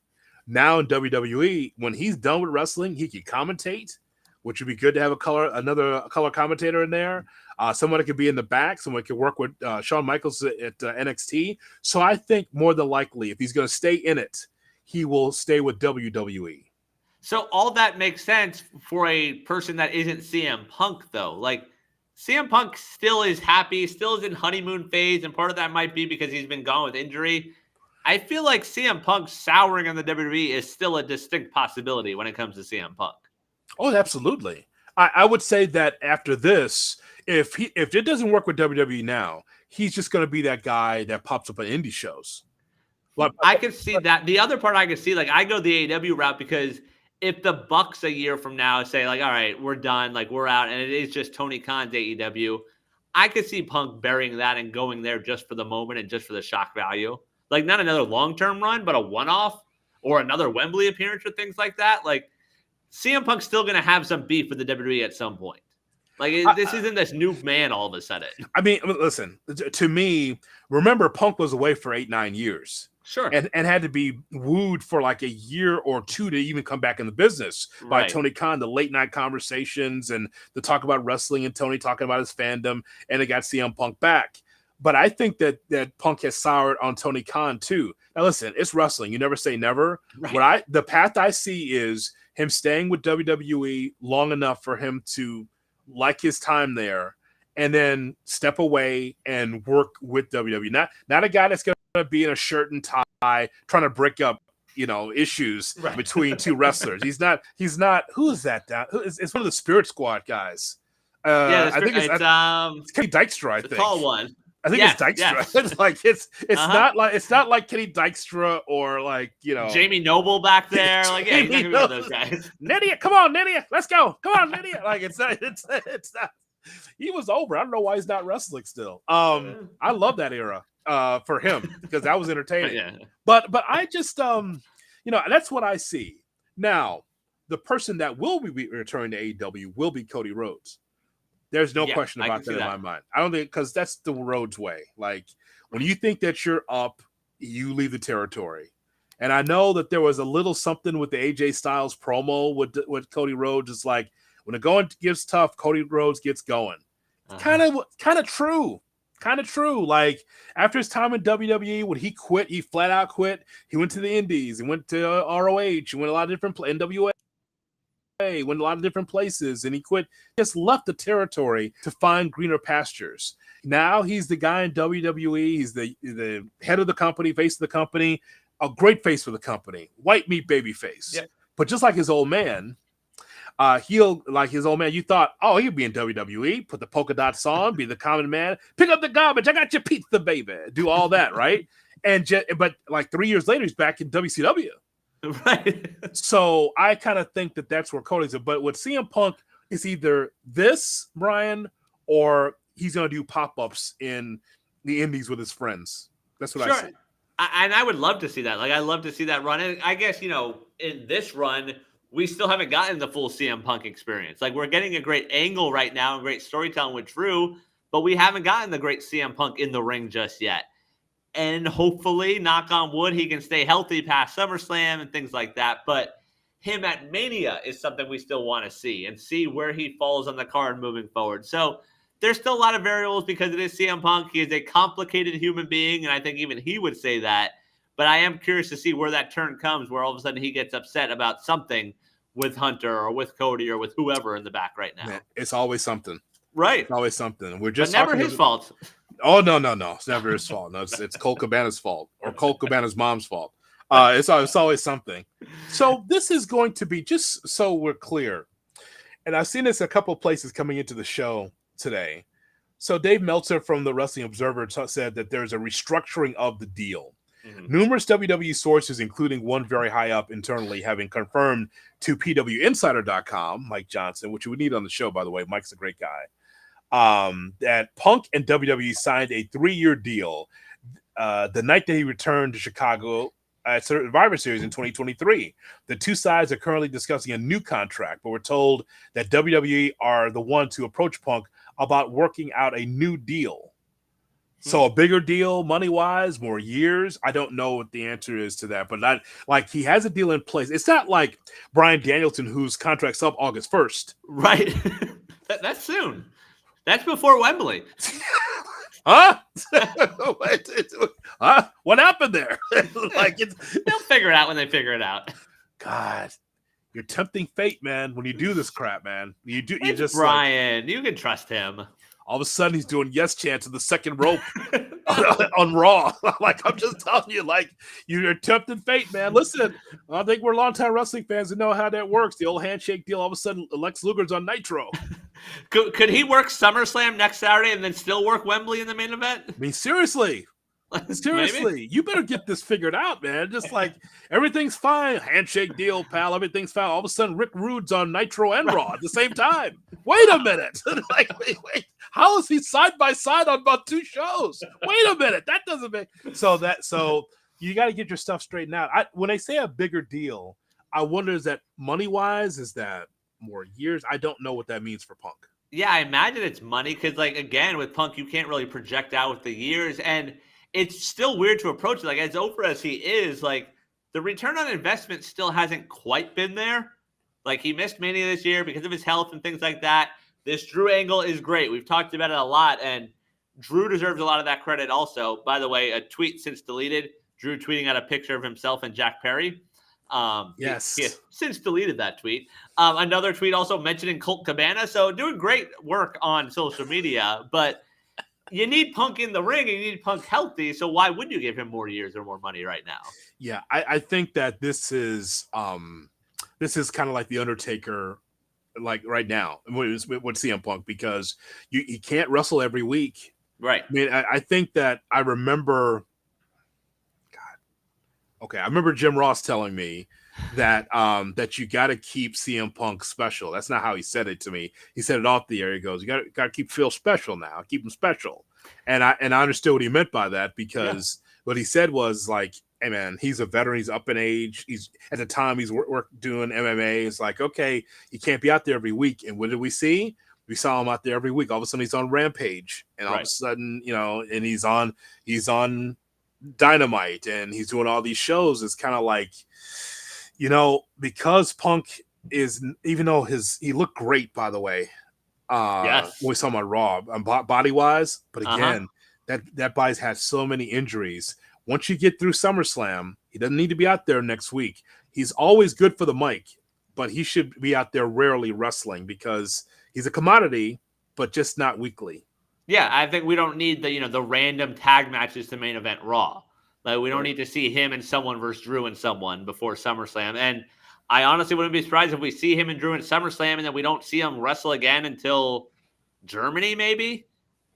Now in WWE, when he's done with wrestling, he can commentate, which would be good to have another color commentator in there. Someone that could be in the back, someone could work with Shawn Michaels at NXT. So I think more than likely, if he's going to stay in it, he will stay with WWE. So all that makes sense for a person that isn't CM Punk, though. Like, CM Punk still is happy, still is in honeymoon phase, and part of that might be because he's been gone with injury. I feel like CM Punk souring on the WWE is still a distinct possibility when it comes to CM Punk. Oh, absolutely. I would say that after this, if it doesn't work with WWE now, he's just going to be that guy that pops up on indie shows. I can see that. The other part I can see, like, I go the AEW route because if the Bucks a year from now say, like, all right, we're done, like, we're out, and it is just Tony Khan's AEW, I could see Punk burying that and going there just for the moment and just for the shock value. Like, not another long-term run, but a one-off or another Wembley appearance or things like that. Like, CM Punk's still going to have some beef with the WWE at some point. Like, this isn't this new man all of a sudden. I mean, listen, to me, remember, Punk was away for 8-9 years. Sure. And had to be wooed for like a year or two to even come back in the business by Tony Khan, the late night conversations and the talk about wrestling and Tony talking about his fandom, and it got CM Punk back. But I think that Punk has soured on Tony Khan too. Now listen, it's wrestling. You never say never. Right. The path I see is him staying with WWE long enough for him to like his time there and then step away and work with WWE. Not a guy that's going to be in a shirt and tie trying to break up, issues between two wrestlers. He's not. Who is that? It's one of the Spirit Squad guys. I think it's Kenny Dykstra. I think the tall one. I think it's Dykstra. Yes. It's not like Kenny Dykstra or like Jamie Noble back there. Like he's not gonna be one of those guys. Nydia, come on, Nydia, let's go. Come on, Nydia. Like it's not. He was over. I don't know why he's not wrestling still. I love that era for him because that was entertaining. Yeah. But I just that's what I see. Now, the person that will be returning to AEW will be Cody Rhodes. There's no question about that in my mind. I don't think because that's the Rhodes way. Like when you think that you're up, you leave the territory. And I know that there was a little something with the AJ Styles promo with Cody Rhodes. It's like when the going gets tough, Cody Rhodes gets going. Kind of true. Kind of true. Like after his time in WWE, when he quit, he flat out quit. He went to the Indies. He went to ROH. He went a lot of different NWA. Went a lot of different places, and he quit. Just left the territory to find greener pastures. Now he's the guy in WWE. He's the head of the company, face of the company, a great face for the company, white meat baby face. Yeah. But just like his old man, you thought, oh, he'll be in WWE, put the polka dots on, be the common man, pick up the garbage, I got your pizza, baby, do all that, right? But like 3 years later, he's back in WCW. Right. So I kind of think that that's where Cody's at. But with CM Punk, it's either this, Brian, or he's going to do pop-ups in the indies with his friends. That's what I see. And I would love to see that. Like, I love to see that run. And I guess, in this run, we still haven't gotten the full CM Punk experience. Like, we're getting a great angle right now and great storytelling with Drew, but we haven't gotten the great CM Punk in the ring just yet. And hopefully, knock on wood, he can stay healthy past SummerSlam and things like that. But him at Mania is something we still want to see and see where he falls on the card moving forward. So there's still a lot of variables because it is CM Punk. He is a complicated human being, and I think even he would say that. But I am curious to see where that turn comes, where all of a sudden he gets upset about something with Hunter or with Cody or with whoever in the back right now. Man, it's always something. Right. It's always something. We're just never his fault. Oh, no. It's never his fault. No, it's Colt Cabana's fault or Colt Cabana's mom's fault. It's always something. So this is going to be, just so we're clear, and I've seen this a couple of places coming into the show today. So Dave Meltzer from the Wrestling Observer said that there's a restructuring of the deal. Mm-hmm. Numerous WWE sources, including one very high up internally, having confirmed to PWInsider.com, Mike Johnson, which we need on the show, by the way. Mike's a great guy. That Punk and WWE signed a 3-year deal the night that he returned to Chicago at Survivor Series in 2023. The two sides are currently discussing a new contract, but we're told that WWE are the one to approach Punk about working out a new deal. So a bigger deal, money-wise, more years. I don't know what the answer is to that, but he has a deal in place. It's not like Bryan Danielson, whose contract's up August 1st. Right. That's soon. That's before Wembley. Huh? What happened there? They'll figure it out when they figure it out. God, you're tempting fate, man. When you do this crap, man, you just Brian. You can trust him. All of a sudden, he's doing yes chants in the second rope on Raw. I'm just telling you, you're tempting fate, man. Listen, I think we're longtime wrestling fans who know how that works. The old handshake deal. All of a sudden, Lex Luger's on Nitro. Could he work SummerSlam next Saturday and then still work Wembley in the main event? I mean, seriously. Seriously, you better get this figured out, man. Just everything's fine. Handshake deal, pal. Everything's fine. All of a sudden, Rick Rude's on Nitro and Raw at the same time. Wait a minute. Wait. How is he side by side on about 2 shows? Wait a minute. That doesn't make so you got to get your stuff straightened out. When I say a bigger deal, I wonder, is that money-wise? Is that more years? I don't know what that means for Punk. Yeah, I imagine it's money because, again, with Punk, you can't really project out with the years, and it's still weird to approach it. As over as he is, the return on investment still hasn't quite been there. He missed Mania this year because of his health and things like that. This Drew angle is great. We've talked about it a lot, and Drew deserves a lot of that credit also. By the way, a tweet since deleted, Drew tweeting out a picture of himself and Jack Perry. Yes. He since deleted that tweet. Another tweet also mentioning Colt Cabana. So doing great work on social media, but you need Punk in the ring and you need Punk healthy. So why would you give him more years or more money right now? Yeah, I think that this is kind of like the Undertaker, right now with CM Punk, because he can't wrestle every week. Right. I mean, I think that I remember. I remember Jim Ross telling me that that you got to keep CM Punk special. That's not how he said it to me. He said it off the air. He goes, "You got to keep Phil special now. Keep him special." And I understood what he meant by that, because what he said was hey man, he's a veteran. He's up in age. He's at the time he's doing MMA. It's okay, he can't be out there every week. And what did we see? We saw him out there every week. All of a sudden he's on Rampage, and all of a sudden and he's on Dynamite, and he's doing all these shows. It's kind of because Punk is, even though he looked great, by the way, when we saw him on Raw, body wise, but again, that body's had so many injuries. Once you get through SummerSlam, he doesn't need to be out there next week. He's always good for the mic, but he should be out there rarely wrestling, because he's a commodity, but just not weekly. Yeah, I think we don't need the random tag matches to main event Raw. We don't need to see him and someone versus Drew and someone before SummerSlam. And I honestly wouldn't be surprised if we see him and Drew in SummerSlam and then we don't see him wrestle again until Germany, maybe.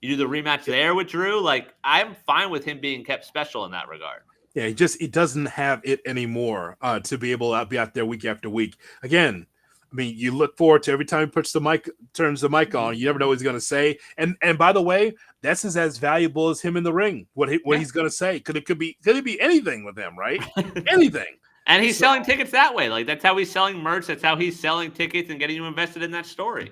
You do the rematch there with Drew. I'm fine with him being kept special in that regard. Yeah, he doesn't have it anymore to be able to be out there week after week. Again, I mean, you look forward to every time he turns the mic on. You never know what he's going to say. And by the way, that's as valuable as him in the ring. What he's going to say. Could it be anything with him, right? Anything. And he's selling tickets that way. Like, that's how he's selling merch. That's how he's selling tickets and getting you invested in that story.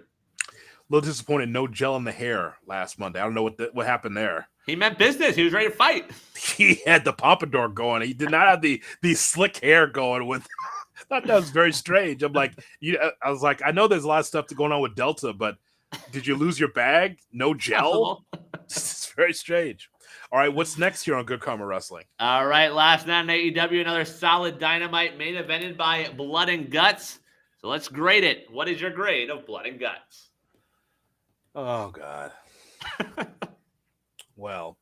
A little disappointed. No gel in the hair last Monday. I don't know what happened there. He meant business. He was ready to fight. He had the pompadour going. He did not have the slick hair going with. I thought that was very strange. I'm like, I was like, I know there's a lot of stuff going on with Delta, but did you lose your bag? No gel? It's very strange. All right, what's next here on Good Karma Wrestling? All right, last night in AEW, another solid Dynamite main evented by Blood and Guts. So let's grade it. What is your grade of Blood and Guts? Oh, God. Well,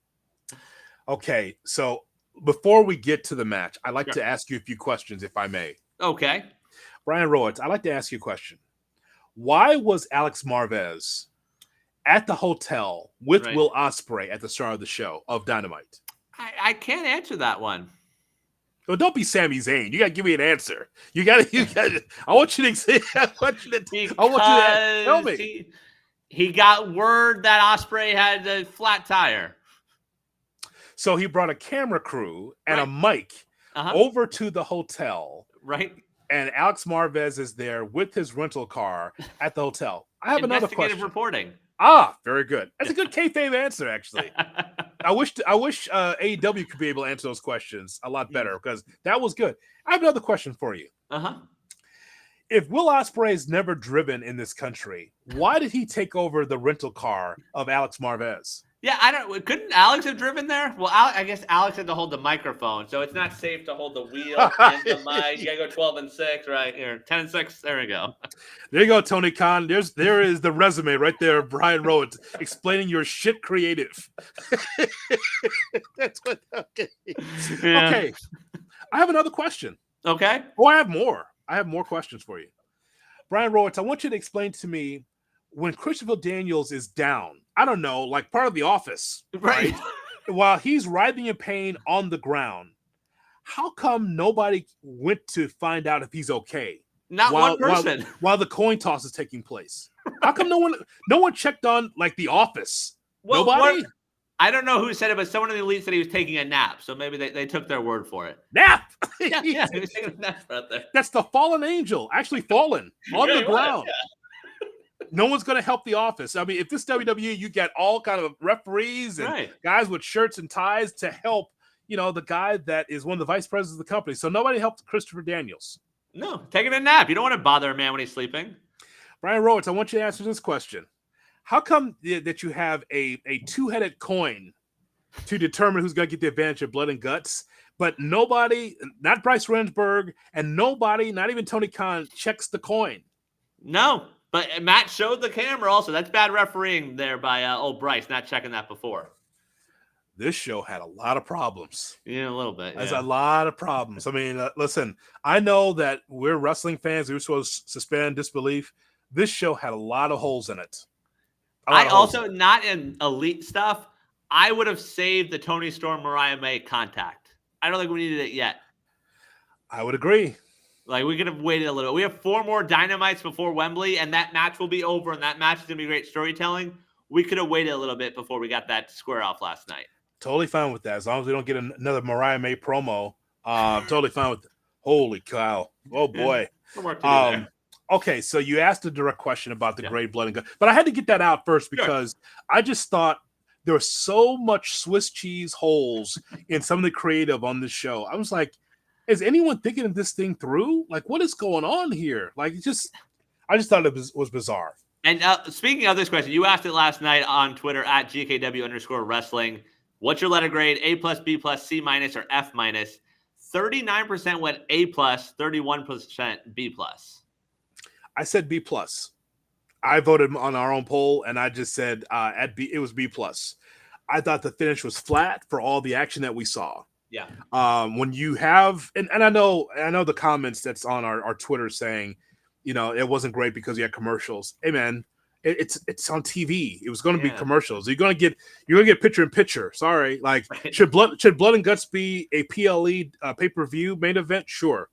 okay. So before we get to the match, I'd like to ask you a few questions, if I may. Okay. Brian Rowitz, I'd like to ask you a question. Why was Alex Marvez at the hotel with Will Ospreay at the start of the show of Dynamite? I can't answer that one. Well, don't be Sami Zayn. You got to give me an answer. You got to. I want you to say. I want you to tell me. He got word that Ospreay had a flat tire. So he brought a camera crew and a mic over to the hotel. Right. And Alex Marvez is there with his rental car at the hotel. I have another question. Investigative reporting. Ah, very good. That's a good kayfabe answer, actually. I wish AEW could be able to answer those questions a lot better because that was good. I have another question for you. If Will Ospreay is never driven in this country, why did he take over the rental car of Alex Marvez? Yeah, couldn't Alex have driven there? Well, I guess Alex had to hold the microphone, so it's not safe to hold the wheel and the mic. You gotta go 12-6 right here. 10-6. There we go. There you go, Tony Khan. There is the resume right there, Brian Rowitz, explaining your shit creative. That's what. Okay. Yeah. Okay. I have another question. Okay. Oh, I have more. I have more questions for you, Brian Rowitz. I want you to explain to me when Christopher Daniels is down. I don't know, like part of The Office, right? While he's writhing in pain on the ground, how come nobody went to find out if he's okay? Not one person. While the coin toss is taking place. How come no one checked on like The Office? Well, nobody? I don't know who said it, but someone in the elite said he was taking a nap. So maybe they took their word for it. Nap? yeah, he was taking a nap out there. That's the fallen angel, actually fallen on the ground. No one's going to help The Office. I mean, if this WWE, you get all kind of referees and guys with shirts and ties to help, the guy that is one of the vice presidents of the company. So nobody helped Christopher Daniels. No, taking a nap. You don't want to bother a man when he's sleeping. Brian Rowitz, I want you to answer this question. How come that you have a two-headed coin to determine who's going to get the advantage of Blood and Guts, but nobody, not Bryce Remsburg, and nobody, not even Tony Khan, checks the coin? No. But Matt showed the camera also. That's bad refereeing there by old Bryce, not checking that before. This show had a lot of problems. Yeah, a little bit. There's a lot of problems. I mean, listen, I know that we're wrestling fans. We're supposed to suspend disbelief. This show had a lot of holes in it. Not in elite stuff, I would have saved the Tony Storm Mariah May contact. I don't think we needed it yet. I would agree. Like, we could have waited a little bit. We have 4 more Dynamites before Wembley, and that match will be over, and that match is going to be great storytelling. We could have waited a little bit before we got that square off last night. Totally fine with that. As long as we don't get another Mariah May promo, totally fine with it. Holy cow. Oh, boy. Okay, so you asked a direct question about the Great Blood and Guts, but I had to get that out first because I just thought there was so much Swiss cheese holes in some of the creative on this show. I was like, is anyone thinking of this thing through? Like, what is going on here? Like, I just thought it was bizarre. And speaking of this question, you asked it last night on Twitter at GKW_wrestling. What's your letter grade? A+, B+, C-, or F-? 39% went A+, 31% B+. I said B+. I voted on our own poll, and I just said at B, it was B+. I thought the finish was flat for all the action that we saw. Yeah. When you have, and I know the comments that's on our Twitter saying, it wasn't great because you had commercials. Hey man, it's on TV. It was going to be commercials. You're going to get picture in picture. Sorry. Like, should Blood and Guts be a PLE pay-per-view main event? Sure.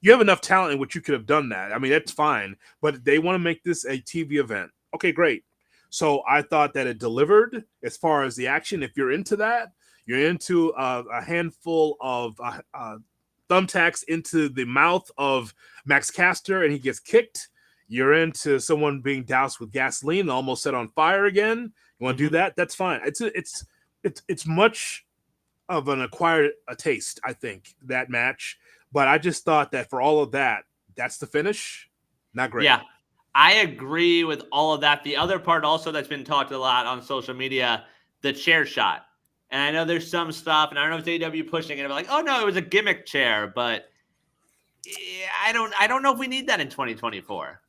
You have enough talent in which you could have done that. I mean, that's fine, but they want to make this a TV event. Okay, great. So I thought that it delivered as far as the action. If you're into that, you're into a handful of thumbtacks into the mouth of Max Caster and he gets kicked. You're into someone being doused with gasoline and almost set on fire again. You want to do that? That's fine. It's much of an acquired taste, I think, that match. But I just thought that for all of that, that's the finish. Not great. Yeah, I agree with all of that. The other part also that's been talked a lot on social media, the chair shot. And I know there's some stuff, and I don't know if AEW pushing it. I'm like, oh no, it was a gimmick chair, but I don't know if we need that in 2024.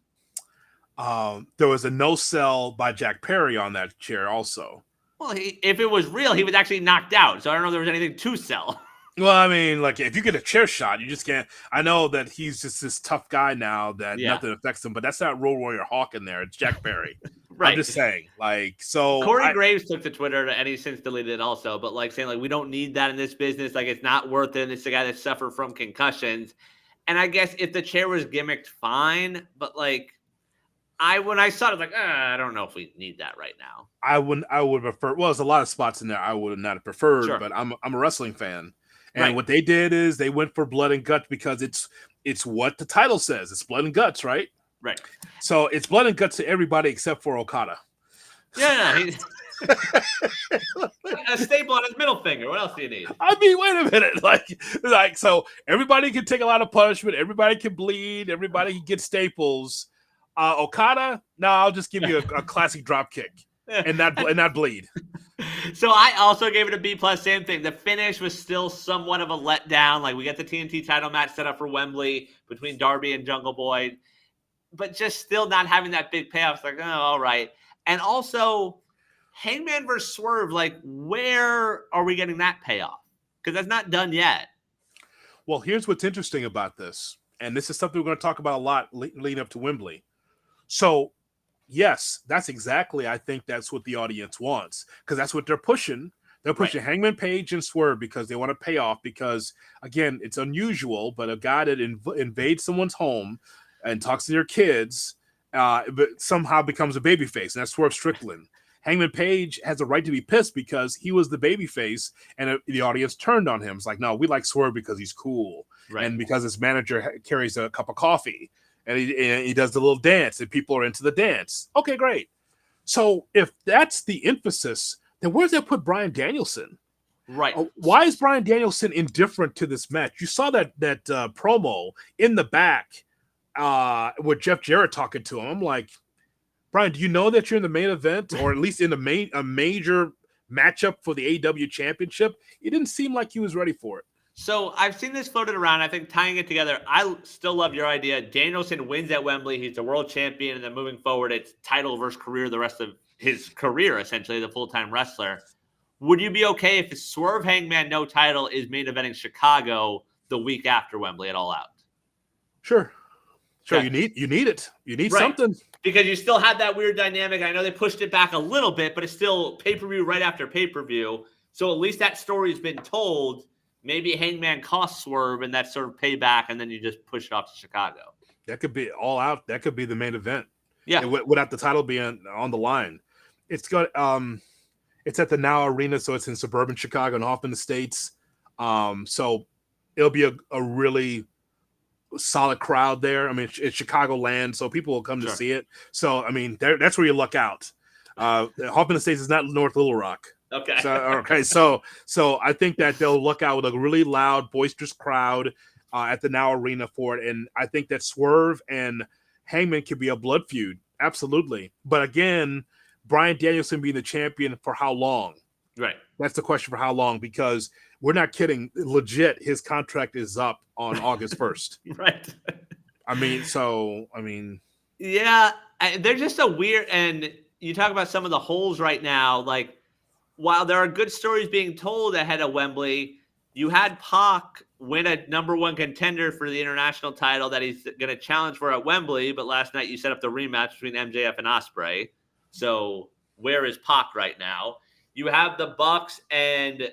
There was a no sell by Jack Perry on that chair also. Well, if it was real, he was actually knocked out. So I don't know if there was anything to sell. Well, I mean, like if you get a chair shot, you just can't. I know that he's just this tough guy now that nothing affects him, but that's not Road Warrior Hawk in there. It's Jack Perry. Right. I'm just saying, like, so Corey Graves took to Twitter and he's since deleted it also, but like saying like we don't need that in this business, like it's not worth it. It's the guy that suffered from concussions. And I guess if the chair was gimmicked, fine, but like when I saw it, I was like, I don't know if we need that right now. I would prefer. Well, there's a lot of spots in there I would not have preferred, but I'm a wrestling fan, and what they did is they went for blood and guts because it's what the title says. It's blood and guts, right? Right. So it's blood and guts to everybody except for Okada. Yeah. A staple on his middle finger. What else do you need? I mean, wait a minute. Like so everybody can take a lot of punishment. Everybody can bleed. Everybody can get staples. Okada, no, I'll just give you a classic drop kick and not bleed. So I also gave it a B+. Same thing. The finish was still somewhat of a letdown. Like we got the TNT title match set up for Wembley between Darby and Jungle Boy, but just still not having that big payoff. It's like, oh, all right. And also, Hangman versus Swerve. Like, where are we getting that payoff? Because that's not done yet. Well, here's what's interesting about this, and this is something we're going to talk about a lot leading up to Wembley. So, yes, that's exactly, I think that's what the audience wants because that's what they're pushing. They're pushing Hangman Page and Swerve because they want to pay off because, again, it's unusual, but a guy that invades someone's home and talks to their kids but somehow becomes a babyface, and that's Swerve Strickland. Hangman Page has a right to be pissed because he was the babyface and the audience turned on him. It's like, no, we like Swerve because he's cool and because his manager carries a cup of coffee. And he does the little dance, and people are into the dance. Okay, great. So if that's the emphasis, then where does that put Bryan Danielson? Right. Why is Bryan Danielson indifferent to this match? You saw that promo in the back with Jeff Jarrett talking to him. I'm like, Bryan, do you know that you're in the main event, or at least in a major matchup for the AEW Championship? It didn't seem like he was ready for it. So I've seen this floated around. I think tying it together, I still love your idea. Danielson wins at Wembley. He's the world champion. And then moving forward, it's title versus career the rest of his career, essentially, the full-time wrestler. Would you be okay if Swerve Hangman no title is main eventing Chicago the week after Wembley at All Out? Sure. You need it. You need something. Because you still have that weird dynamic. I know they pushed it back a little bit, but it's still pay-per-view right after pay-per-view. So at least that story's been told. Maybe Hangman costs Swerve and that's sort of payback, and then you just push it off to Chicago. That could be All Out. That could be the main event. Yeah, without the title being on the line. It's got it's at the Now Arena, so it's in suburban Chicago and off in the States. So it'll be a really solid crowd there. I mean, it's Chicagoland, so people will come to see it. So I mean, that's where you luck out. Off in the States is not North Little Rock. Okay. So I think that they'll look out with a really loud, boisterous crowd at the Now Arena for it, and I think that Swerve and Hangman could be a blood feud, absolutely. But again, Bryan Danielson being the champion for how long? Right. That's the question for how long, because we're not kidding. Legit, his contract is up on August 1st. Right. Yeah, they're just a weird. And you talk about some of the holes right now, like. While there are good stories being told ahead of Wembley, you had Pac win a number one contender for the international title that he's going to challenge for at Wembley. But last night you set up the rematch between MJF and Ospreay. So where is Pac right now? You have the Bucks and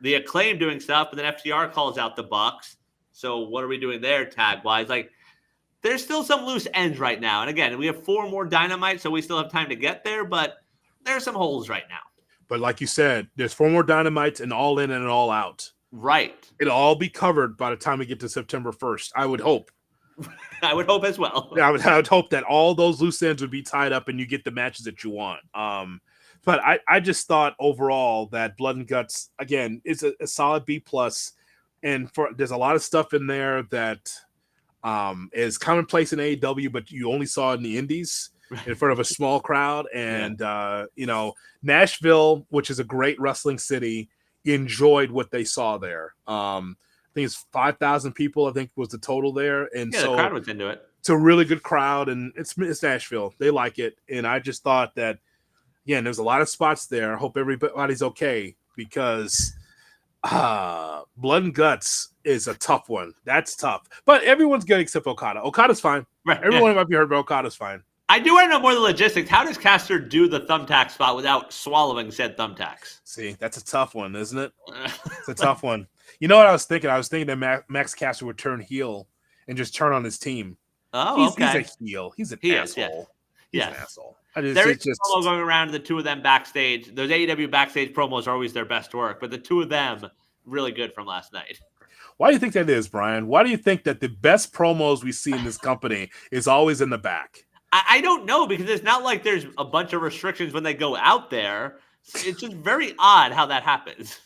the Acclaim doing stuff, but then FTR calls out the Bucks. So what are we doing there tag-wise? Like, there's still some loose ends right now. And again, we have 4 more Dynamite, so we still have time to get there, but there are some holes right now. But like you said, there's 4 more Dynamites and All In and All Out. Right. It'll all be covered by the time we get to September 1st. I would hope. I would hope as well. I would hope that all those loose ends would be tied up and you get the matches that you want. But I just thought overall that Blood and Guts, again, is a solid B+. And there's a lot of stuff in there that is commonplace in AEW, but you only saw it in the indies in front of a small crowd. And, Nashville, which is a great wrestling city, enjoyed what they saw there. I think it's 5,000 people, I think was the total there. And the crowd was into it. It's a really good crowd, and it's Nashville. They like it. And I just thought that, again, there's a lot of spots there. I hope everybody's okay, because Blood and Guts is a tough one. That's tough. But everyone's good except Okada. Okada's fine. Right. Everyone might be hurt, but Okada's fine. I do want to know more of the logistics. How does Caster do the thumbtack spot without swallowing said thumbtacks? See, that's a tough one, isn't it? It's a tough one. You know what I was thinking? I was thinking that Max Caster would turn heel and just turn on his team. Oh, okay. He's a heel. He's an Yes. asshole. He's an asshole. There is a promo going around the two of them backstage. Those AEW backstage promos are always their best work, but the two of them, really good from last night. Why do you think that is, Brian? Why do you think that the best promos we see in this company is always in the back? I don't know, because it's not like there's a bunch of restrictions when they go out there. It's just very odd how that happens.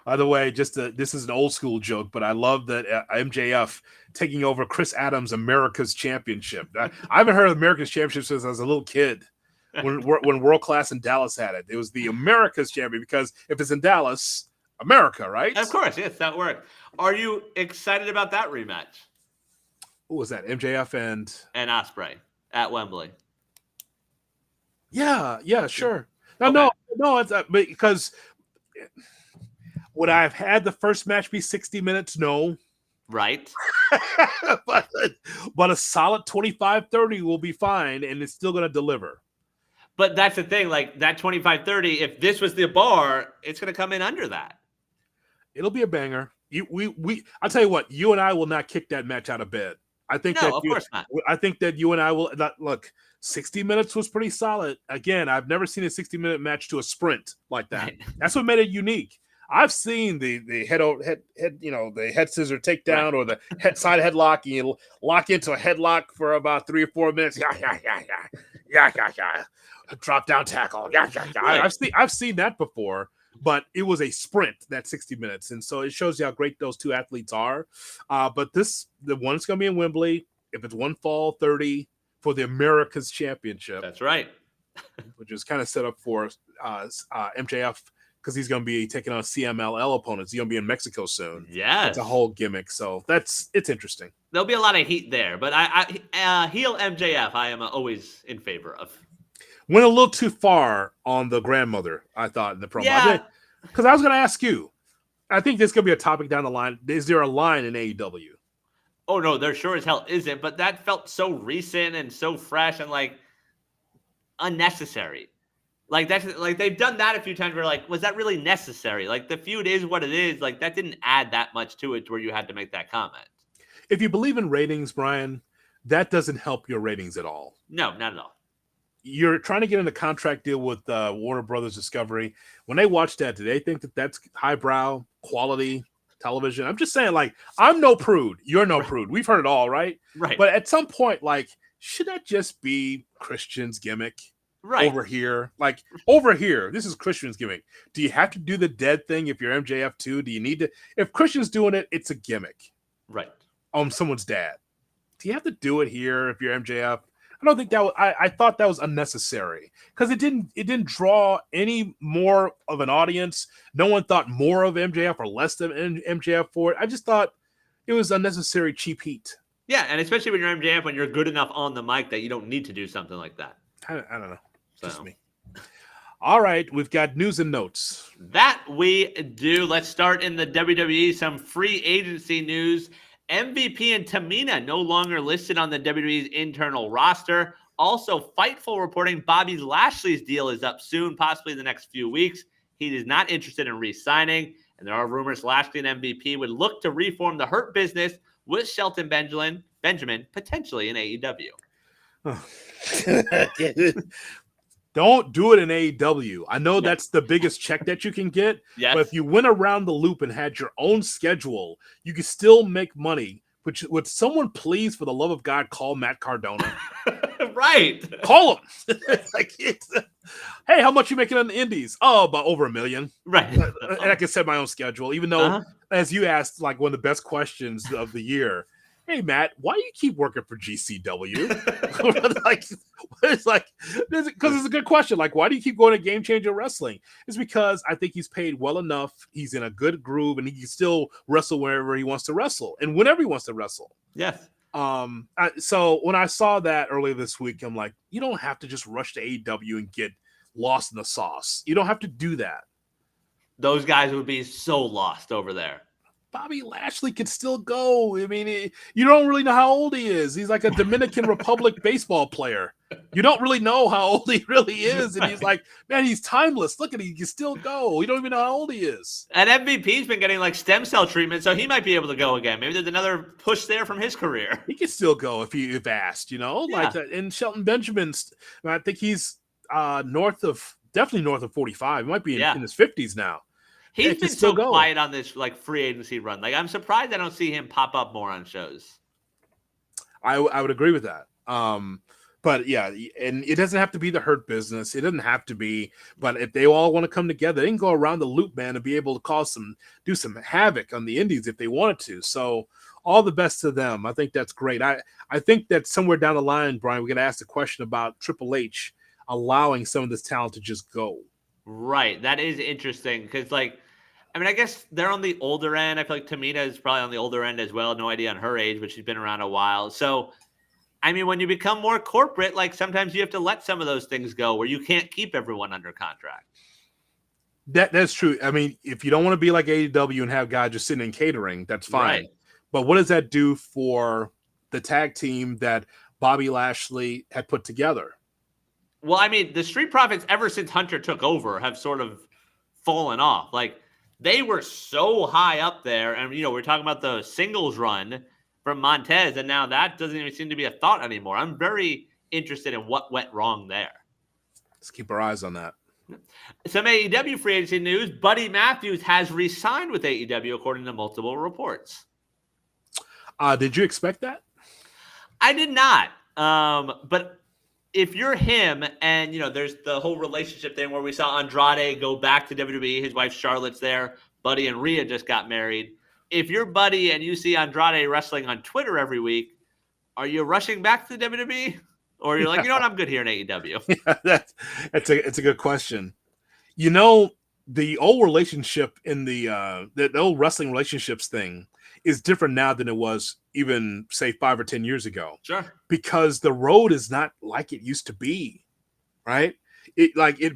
By the way, this is an old school joke, but I love that MJF taking over Chris Adams' America's Championship. I haven't heard of America's Championship since I was a little kid. When World Class in Dallas had it, it was the America's Champion, because if it's in Dallas, America, right? Of course, yes, that worked. Are you excited about that rematch? What was that? MJF and Ospreay at Wembley. Yeah, sure. No, it's because would I have had the first match be 60 minutes? No. Right. but a solid 25-30 will be fine, and it's still going to deliver. But that's the thing, like that 25-30, if this was the bar, it's going to come in under that. It'll be a banger. I'll tell you what, you and I will not kick that match out of bed. I think of course not. I think that you and I will not. Look, 60 minutes was pretty solid. Again, I've never seen a 60-minute match to a sprint like that. Right. That's what made it unique. I've seen the the head scissor takedown, or the side headlock, and you lock into a headlock for about 3 or 4 minutes. Yeah. Drop down tackle. Right. I've seen that before. But it was a sprint, that 60 minutes. And so it shows you how great those two athletes are. But the one's going to be in Wembley. If it's one fall 30 for the America's Championship. That's right. Which is kind of set up for MJF, because he's going to be taking on CMLL opponents. He's going to be in Mexico soon. Yeah. It's a whole gimmick. So it's interesting. There'll be a lot of heat there. But I heel MJF, I am always in favor of. Went a little too far on the grandmother, I thought, in the promo. Yeah. Because I was going to ask you, I think this is going to be a topic down the line. Is there a line in AEW? Oh, no, there sure as hell isn't. But that felt so recent and so fresh and, like, unnecessary. Like, that's like they've done that a few times where, like, was that really necessary? Like, the feud is what it is. Like, that didn't add that much to it to where you had to make that comment. If you believe in ratings, Brian, that doesn't help your ratings at all. No, not at all. You're trying to get in a contract deal with Warner Brothers Discovery. When they watch that, do they think that that's highbrow quality television? I'm just saying, like, I'm no prude. You're no prude. We've heard it all, right? Right. But at some point, like, should that just be Christian's gimmick? Right. Over here. Like, over here, this is Christian's gimmick. Do you have to do the dead thing if you're MJF too? Do you need to? If Christian's doing it, it's a gimmick. Right. Someone's dad. Do you have to do it here if you're MJF? I don't think that was, I thought that was unnecessary, because it didn't draw any more of an audience. No one thought more of MJF or less of MJF for it. I just thought it was unnecessary cheap heat. Yeah, and especially when you're MJF, when you're good enough on the mic that you don't need to do something like that. I don't know. Just me. All right, we've got news and notes. That we do. Let's start in the WWE. Some free agency news. MVP and Tamina no longer listed on the WWE's internal roster. Also, Fightful reporting Bobby Lashley's deal is up soon, possibly in the next few weeks. He is not interested in re-signing, and there are rumors Lashley and MVP would look to reform the Hurt Business with Shelton Benjamin potentially in AEW. Don't do it in AEW. I know that's the biggest check that you can get, but if you went around the loop and had your own schedule, you could still make money. But would someone please, for the love of God, call Matt Cardona? Right. Call him. Hey, how much you making on the indies? Oh, about over $1 million. Right. And I can set my own schedule, even though, as you asked, like one of the best questions of the year. Hey, Matt, why do you keep working for GCW? Because it's a good question. Like, why do you keep going to Game Changer Wrestling? It's because I think he's paid well enough. He's in a good groove, and he can still wrestle wherever he wants to wrestle and whenever he wants to wrestle. Yes. So when I saw that earlier this week, I'm like, you don't have to just rush to AEW and get lost in the sauce. You don't have to do that. Those guys would be so lost over there. Bobby Lashley could still go. I mean, you don't really know how old he is. He's like a Dominican Republic baseball player. You don't really know how old he really is. And he's like, man, he's timeless. Look at him. He can still go. You don't even know how old he is. And MVP's been getting like stem cell treatment, so he might be able to go again. Maybe there's another push there from his career. He can still go if asked, like that. And Shelton Benjamin's, I think he's definitely north of 45. He might be in his 50s now. He's been so quiet on this like free agency run. Like, I'm surprised I don't see him pop up more on shows. I would agree with that. But yeah, and it doesn't have to be the Hurt Business. It doesn't have to be. But if they all want to come together, they can go around the loop, man, and be able to do some havoc on the indies if they wanted to. So all the best to them. I think that's great. I think that somewhere down the line, Brian, we're going to ask the question about Triple H allowing some of this talent to just go. Right. That is interesting because, like, I mean, I guess they're on the older end. I feel like Tamina is probably on the older end as well. No idea on her age, but she's been around a while. So, I mean, when you become more corporate, like sometimes you have to let some of those things go where you can't keep everyone under contract. That's true. I mean, if you don't want to be like AEW and have guys just sitting in catering, that's fine. Right. But what does that do for the tag team that Bobby Lashley had put together? Well, I mean, the Street Profits, ever since Hunter took over, have sort of fallen off. Like, they were so high up there. And, we're talking about the singles run from Montez, and now that doesn't even seem to be a thought anymore. I'm very interested in what went wrong there. Let's keep our eyes on that. Some AEW free agency news. Buddy Matthews has re-signed with AEW, according to multiple reports. Did you expect that? I did not. But if you're him and, there's the whole relationship thing where we saw Andrade go back to WWE, his wife Charlotte's there, Buddy and Rhea just got married. If you're Buddy and you see Andrade wrestling on Twitter every week, are you rushing back to WWE? Or you're like, you know what, I'm good here in AEW? Yeah, it's a good question. The old relationship in the old wrestling relationships thing is different now than it was even, say, 5 or 10 years ago. Sure. Because the road is not like it used to be, right?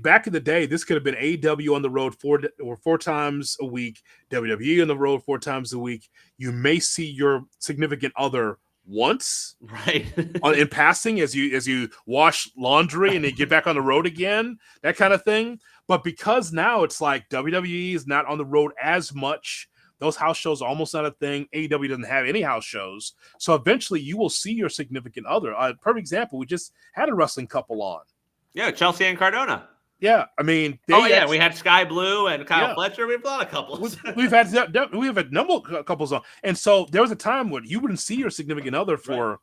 Back in the day, this could have been AEW on the road four times a week, WWE on the road 4 times a week. You may see your significant other once, right, in passing as you wash laundry and then get back on the road again, that kind of thing. But because now it's like WWE is not on the road as much, those house shows are almost not a thing. AEW doesn't have any house shows. So eventually you will see your significant other. Perfect example, we just had a wrestling couple on. Yeah, Chelsea and Cardona. Yeah, I mean... we had Sky Blue and Kyle Fletcher. We have a lot of couples. we have a number of couples on. And so there was a time when you wouldn't see your significant other for,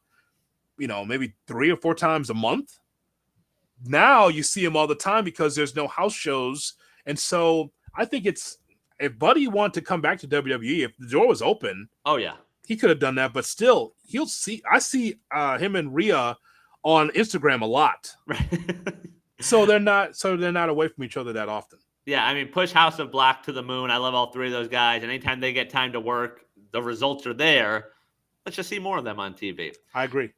maybe 3 or 4 times a month. Now you see them all the time because there's no house shows. And so I think if Buddy wanted to come back to WWE, if the door was open, he could have done that. But still, I see him and Rhea on Instagram a lot. Right. So they're not away from each other that often. Yeah, I mean, push House of Black to the moon. I love all 3 of those guys. And anytime they get time to work, the results are there. Let's just see more of them on TV. I agree.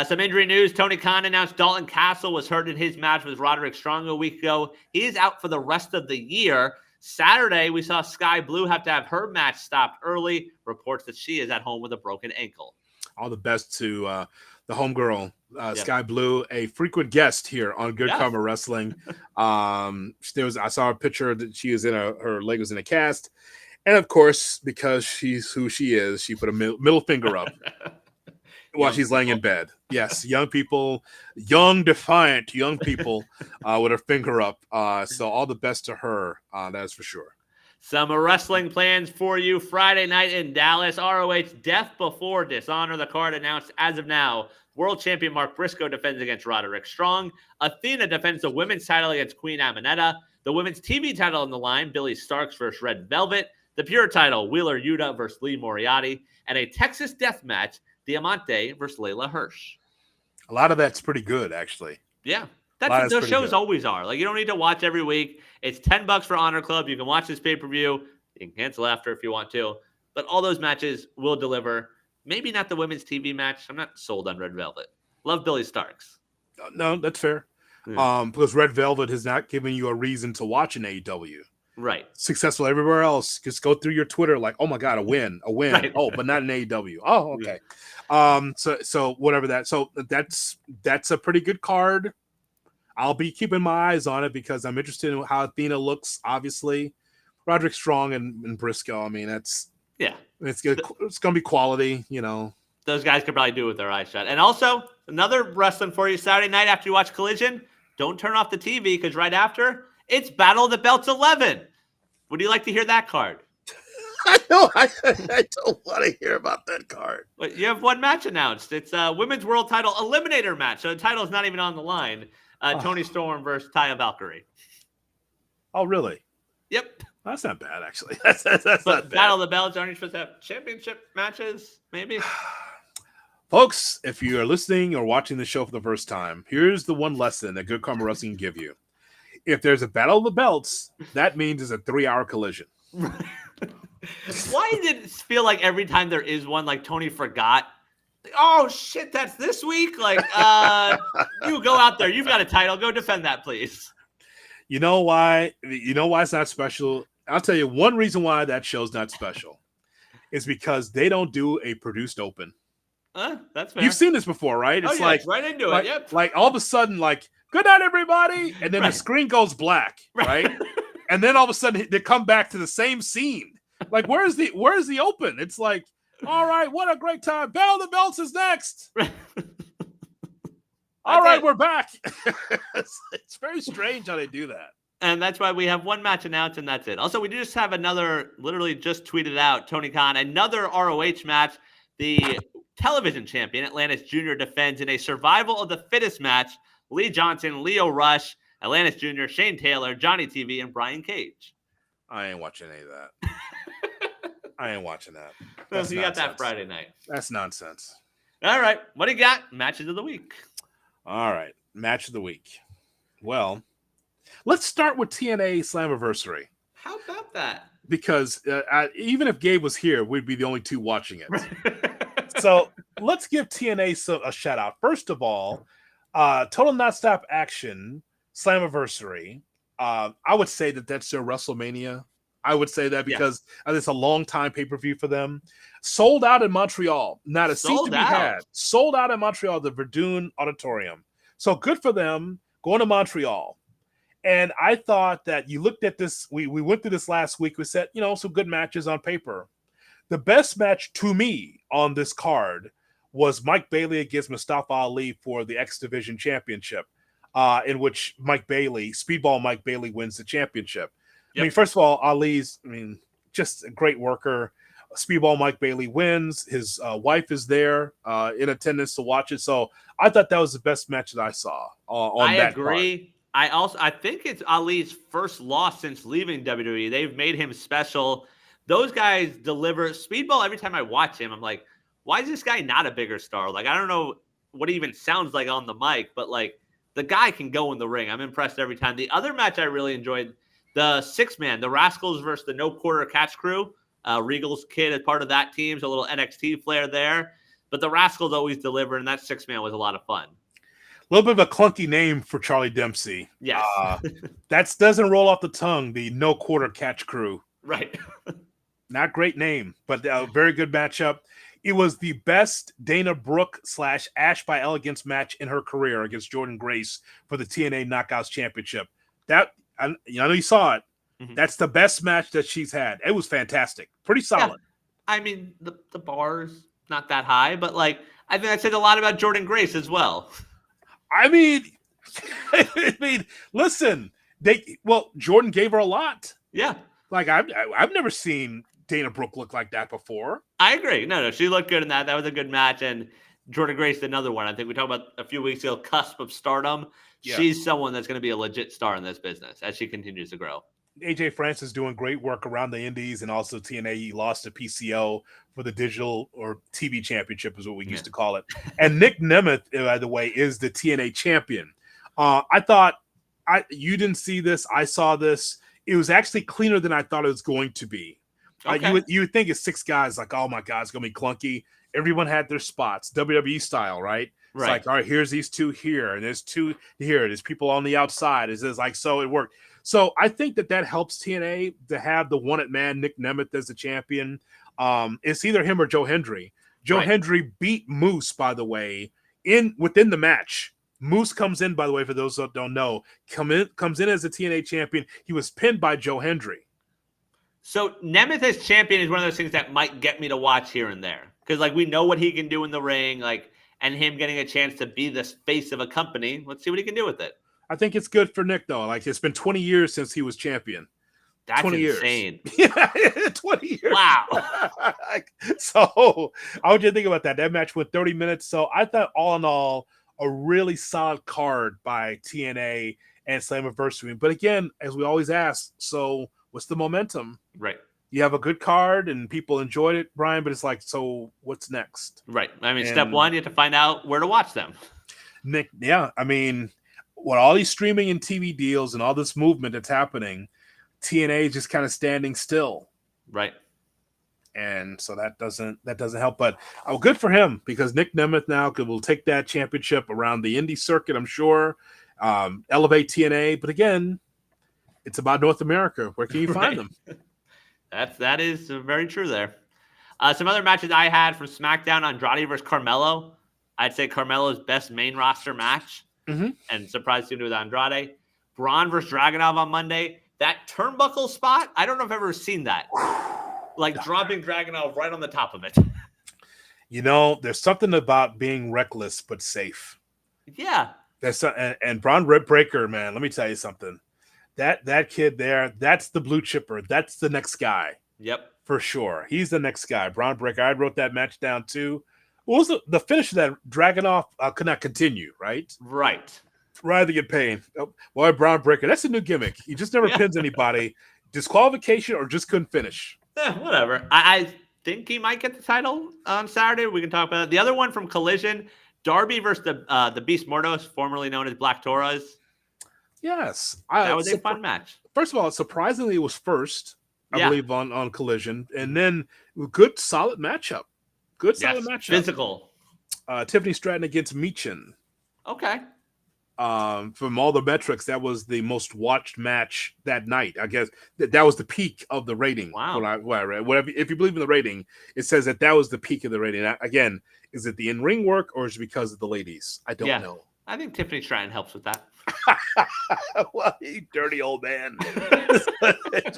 Some injury news. Tony Khan announced Dalton Castle was hurt in his match with Roderick Strong a week ago. He's out for the rest of the year. Saturday, we saw Sky Blue have to have her match stopped early. Reports that she is at home with a broken ankle. All the best to the homegirl, Sky Blue, a frequent guest here on Good Karma Wrestling. I saw a picture that she was her leg was in a cast. And of course, because she's who she is, she put a middle finger up. while she's laying in bed. Yes, young people, young, defiant young people with her finger up. So all the best to her, that is for sure. Some wrestling plans for you Friday night in Dallas. ROH Death Before Dishonor. The card announced as of now. World champion Mark Briscoe defends against Roderick Strong. Athena defends the women's title against Queen Aminetta. The women's TV title on the line, Billy Starks versus Red Velvet. The Pure title, Wheeler Yuta versus Lee Moriarty. And a Texas death match, Diamante versus Layla Hirsch. A lot of that's pretty good, actually. Yeah. Those shows always are. Like, you don't need to watch every week. It's $10 for Honor Club. You can watch this pay-per-view. You can cancel after if you want to. But all those matches will deliver. Maybe not the women's TV match. I'm not sold on Red Velvet. Love Billy Starks. No, that's fair. Yeah. Because Red Velvet has not given you a reason to watch an AEW. Right. Successful everywhere else. Just go through your Twitter like, oh my God, a win. Right. Oh, but not an AEW. Oh, okay. Yeah. So whatever that. So that's a pretty good card. I'll be keeping my eyes on it because I'm interested in how Athena looks, obviously. Roderick Strong and Briscoe. I mean, it's good. It's going to be quality, you know. Those guys could probably do it with their eyes shut. And also, another wrestling for you Saturday night after you watch Collision. Don't turn off the TV because right after, it's Battle of the Belts 11. Would you like to hear that card? I know. I don't want to hear about that card. But you have one match announced. It's a Women's World Title Eliminator match. So the title is not even on the line. Tony Storm versus Taya Valkyrie. Oh, really? Yep. That's not bad, actually. That's not bad. Battle of the Belts, aren't you supposed to have championship matches, maybe? Folks, if you are listening or watching the show for the first time, here's the one lesson that Good Karma Wrestling can give you. If there's a Battle of the Belts, that means it's a 3-hour collision. Why did it feel like every time there is one, like Tony forgot? Oh shit, that's this week. Like, you go out there. You've got a title. Go defend that, please. You know why? You know why it's not special? I'll tell you one reason why that show's not special is because they don't do a produced open. That's fair. You've seen this before, right? It's like right into it. Yep. Like all of a sudden, like, good night, everybody, and then the screen goes black, right? And then all of a sudden they come back to the same scene. Like, where's the open? It's like, all right, what a great time. Battle of the Belts is next. All right, we're back. It's very strange how they do that. And that's why we have one match announced, and that's it. Also, we just have another, literally just tweeted out, Tony Khan, another ROH match. The television champion, Atlantis Jr., defends in a survival of the fittest match. Lee Johnson, Leo Rush, Atlantis Jr., Shane Taylor, Johnny TV, and Brian Cage. I ain't watching any of that. I ain't watching that. That's you got that Friday night. That's nonsense. All right. What do you got? Matches of the week. All right. Match of the week. Well, let's start with TNA Slammiversary. How about that? Because even if Gabe was here, we'd be the only two watching it. So let's give TNA a shout out. First of all, Total Nonstop Action Slammiversary. I would say that's their WrestleMania. I would say that because it's a long time pay-per-view for them. Sold out in Montreal. Not a seat to be had. Sold out in Montreal, the Verdun Auditorium. So good for them going to Montreal. And I thought that you looked at this. We went through this last week. We said, some good matches on paper. The best match to me on this card was Mike Bailey against Mustafa Ali for the X Division Championship, in which Speedball Mike Bailey wins the championship. Yep. I mean, first of all, Ali's, just a great worker. Speedball Mike Bailey wins. His wife is there in attendance to watch it. So I thought that was the best match that I saw on that card. I agree. I think it's Ali's first loss since leaving WWE. They've made him special. Those guys deliver. Speedball, every time I watch him, I'm like, why is this guy not a bigger star? Like, I don't know what he even sounds like on the mic, but like the guy can go in the ring. I'm impressed every time. The other match I really enjoyed, the 6-man, the Rascals versus the No Quarter Catch Crew. Regal's kid is part of that team, so a little NXT flair there. But the Rascals always deliver, and that 6-man was a lot of fun. A little bit of a clunky name for Charlie Dempsey. Yes. That doesn't roll off the tongue, the No Quarter Catch Crew. Right. Not great name, but a very good matchup. It was the best Dana Brooke / Ash by Elegance match in her career against Jordynne Grace for the TNA Knockouts Championship. That I know you saw it. Mm-hmm. That's the best match that she's had. It was fantastic. Pretty solid. Yeah. I mean, the bars, not that high, but like I think that says a lot about Jordan Grace as well. I mean, listen, Jordan gave her a lot. Yeah. Like I've never seen Dana Brooke look like that before. I agree. No, she looked good in that. That was a good match. And Jordan Grace, another one. I think we talked about a few weeks ago, cusp of stardom. Yeah. She's someone that's going to be a legit star in this business as she continues to grow. AJ Francis doing great work around the indies, and also TNA lost to PCO for the digital or TV championship is what we used to call it. And Nick Nemeth, by the way, is the TNA champion. I thought you didn't see this. I saw this. It was actually cleaner than I thought it was going to be. Okay. You would think it's 6 guys, like, oh my God, it's going to be clunky. Everyone had their spots, WWE style, right? It's like, all right, here's these 2 here, and there's 2 here. There's people on the outside. It's like, so it worked. So I think that helps TNA to have the wanted man, Nick Nemeth, as the champion. It's either him or Joe Hendry. Joe Hendry beat Moose, by the way, within the match. Moose comes in, by the way, for those that don't know, comes in as a TNA champion. He was pinned by Joe Hendry. So Nemeth as champion is one of those things that might get me to watch here and there. Because like we know what he can do in the ring, like, and him getting a chance to be the face of a company. Let's see what he can do with it. I think it's good for Nick, though. Like, it's been 20 years since he was champion. That's 20 insane. Years. Yeah, 20 years. Wow. So, I would just think about that. That match went 30 minutes. So, I thought, all in all, a really solid card by TNA and Slammiversary. But again, as we always ask, so what's the momentum? Right. You have a good card and people enjoyed it, Brian, but it's like, so what's next? Right. I mean, step one, you have to find out where to watch them. Nick, yeah. I mean, with all these streaming and TV deals and all this movement that's happening, TNA is just kind of standing still. Right. And so that doesn't help. But good for him, because Nick Nemeth now will take that championship around the indie circuit, I'm sure. Elevate TNA. But again, it's about North America. Where can you find them? That is very true there. Some other matches I had from SmackDown: Andrade versus Carmelo. I'd say Carmelo's best main roster match. Mm-hmm. And surprised to do with Andrade. Braun versus Dragunov on Monday. That turnbuckle spot, I don't know if I've ever seen that. Like dropping Dragunov right on the top of it. You know, there's something about being reckless but safe. Yeah. And Braun Breaker, man, let me tell you something. That kid there, that's the blue chipper. That's the next guy. Yep. For sure. He's the next guy. Braun Breaker. I wrote that match down too. What was the finish of that? Dragunov could not continue, right? Right. Rather get paid. Oh, boy, Braun Breaker. That's a new gimmick. He just never pins anybody. Disqualification or just couldn't finish. Whatever. I think he might get the title on Saturday. We can talk about it. The other one from Collision, Darby versus the Beast Mordos, formerly known as Black Taurus. Yes. That was a fun match. First of all, surprisingly, it was first, I believe, on Collision. And then good, solid matchup. Good, solid matchup. Physical. Tiffany Stratton against Meechin. Okay. From all the metrics, that was the most watched match that night. I guess that was the peak of the rating. Wow. What I read. Whatever, if you believe in the rating, it says that was the peak of the rating. Again, is it the in-ring work or is it because of the ladies? I don't know. I think Tiffany Stratton helps with that. Well, you dirty old man.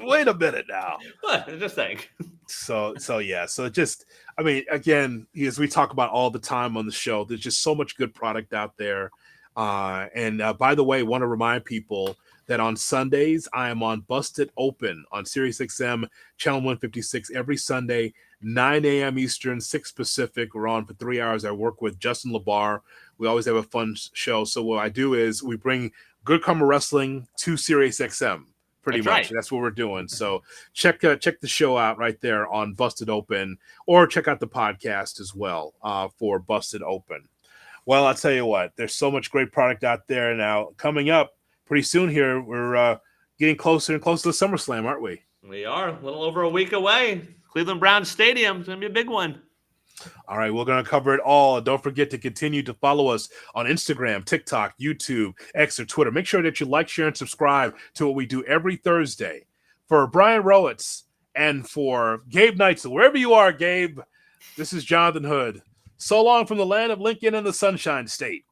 Wait a minute now. What? Just saying. So yeah. So just, I mean, again, as we talk about all the time on the show, there's just so much good product out there. And by the way, want to remind people that on Sundays, I am on Busted Open on SiriusXM Channel 156 every Sunday, 9 a.m. Eastern, 6 Pacific. We're on for 3 hours. I work with Justin LaBar. We always have a fun show. So what I do is we bring Good Karma Wrestling to SiriusXM. Pretty much. Right. That's what we're doing. So check the show out right there on Busted Open, or check out the podcast as well for Busted Open. Well, I'll tell you what, there's so much great product out there now. Coming up pretty soon here, we're getting closer and closer to SummerSlam, aren't we? We are a little over a week away. Cleveland Browns Stadium is going to be a big one. All right, we're going to cover it all. Don't forget to continue to follow us on Instagram, TikTok, YouTube, X, or Twitter. Make sure that you like, share, and subscribe to what we do every Thursday. For Brian Rowitz and for Gabe Neitzel, wherever you are, Gabe, this is Jonathan Hood. So long from the land of Lincoln and the Sunshine State.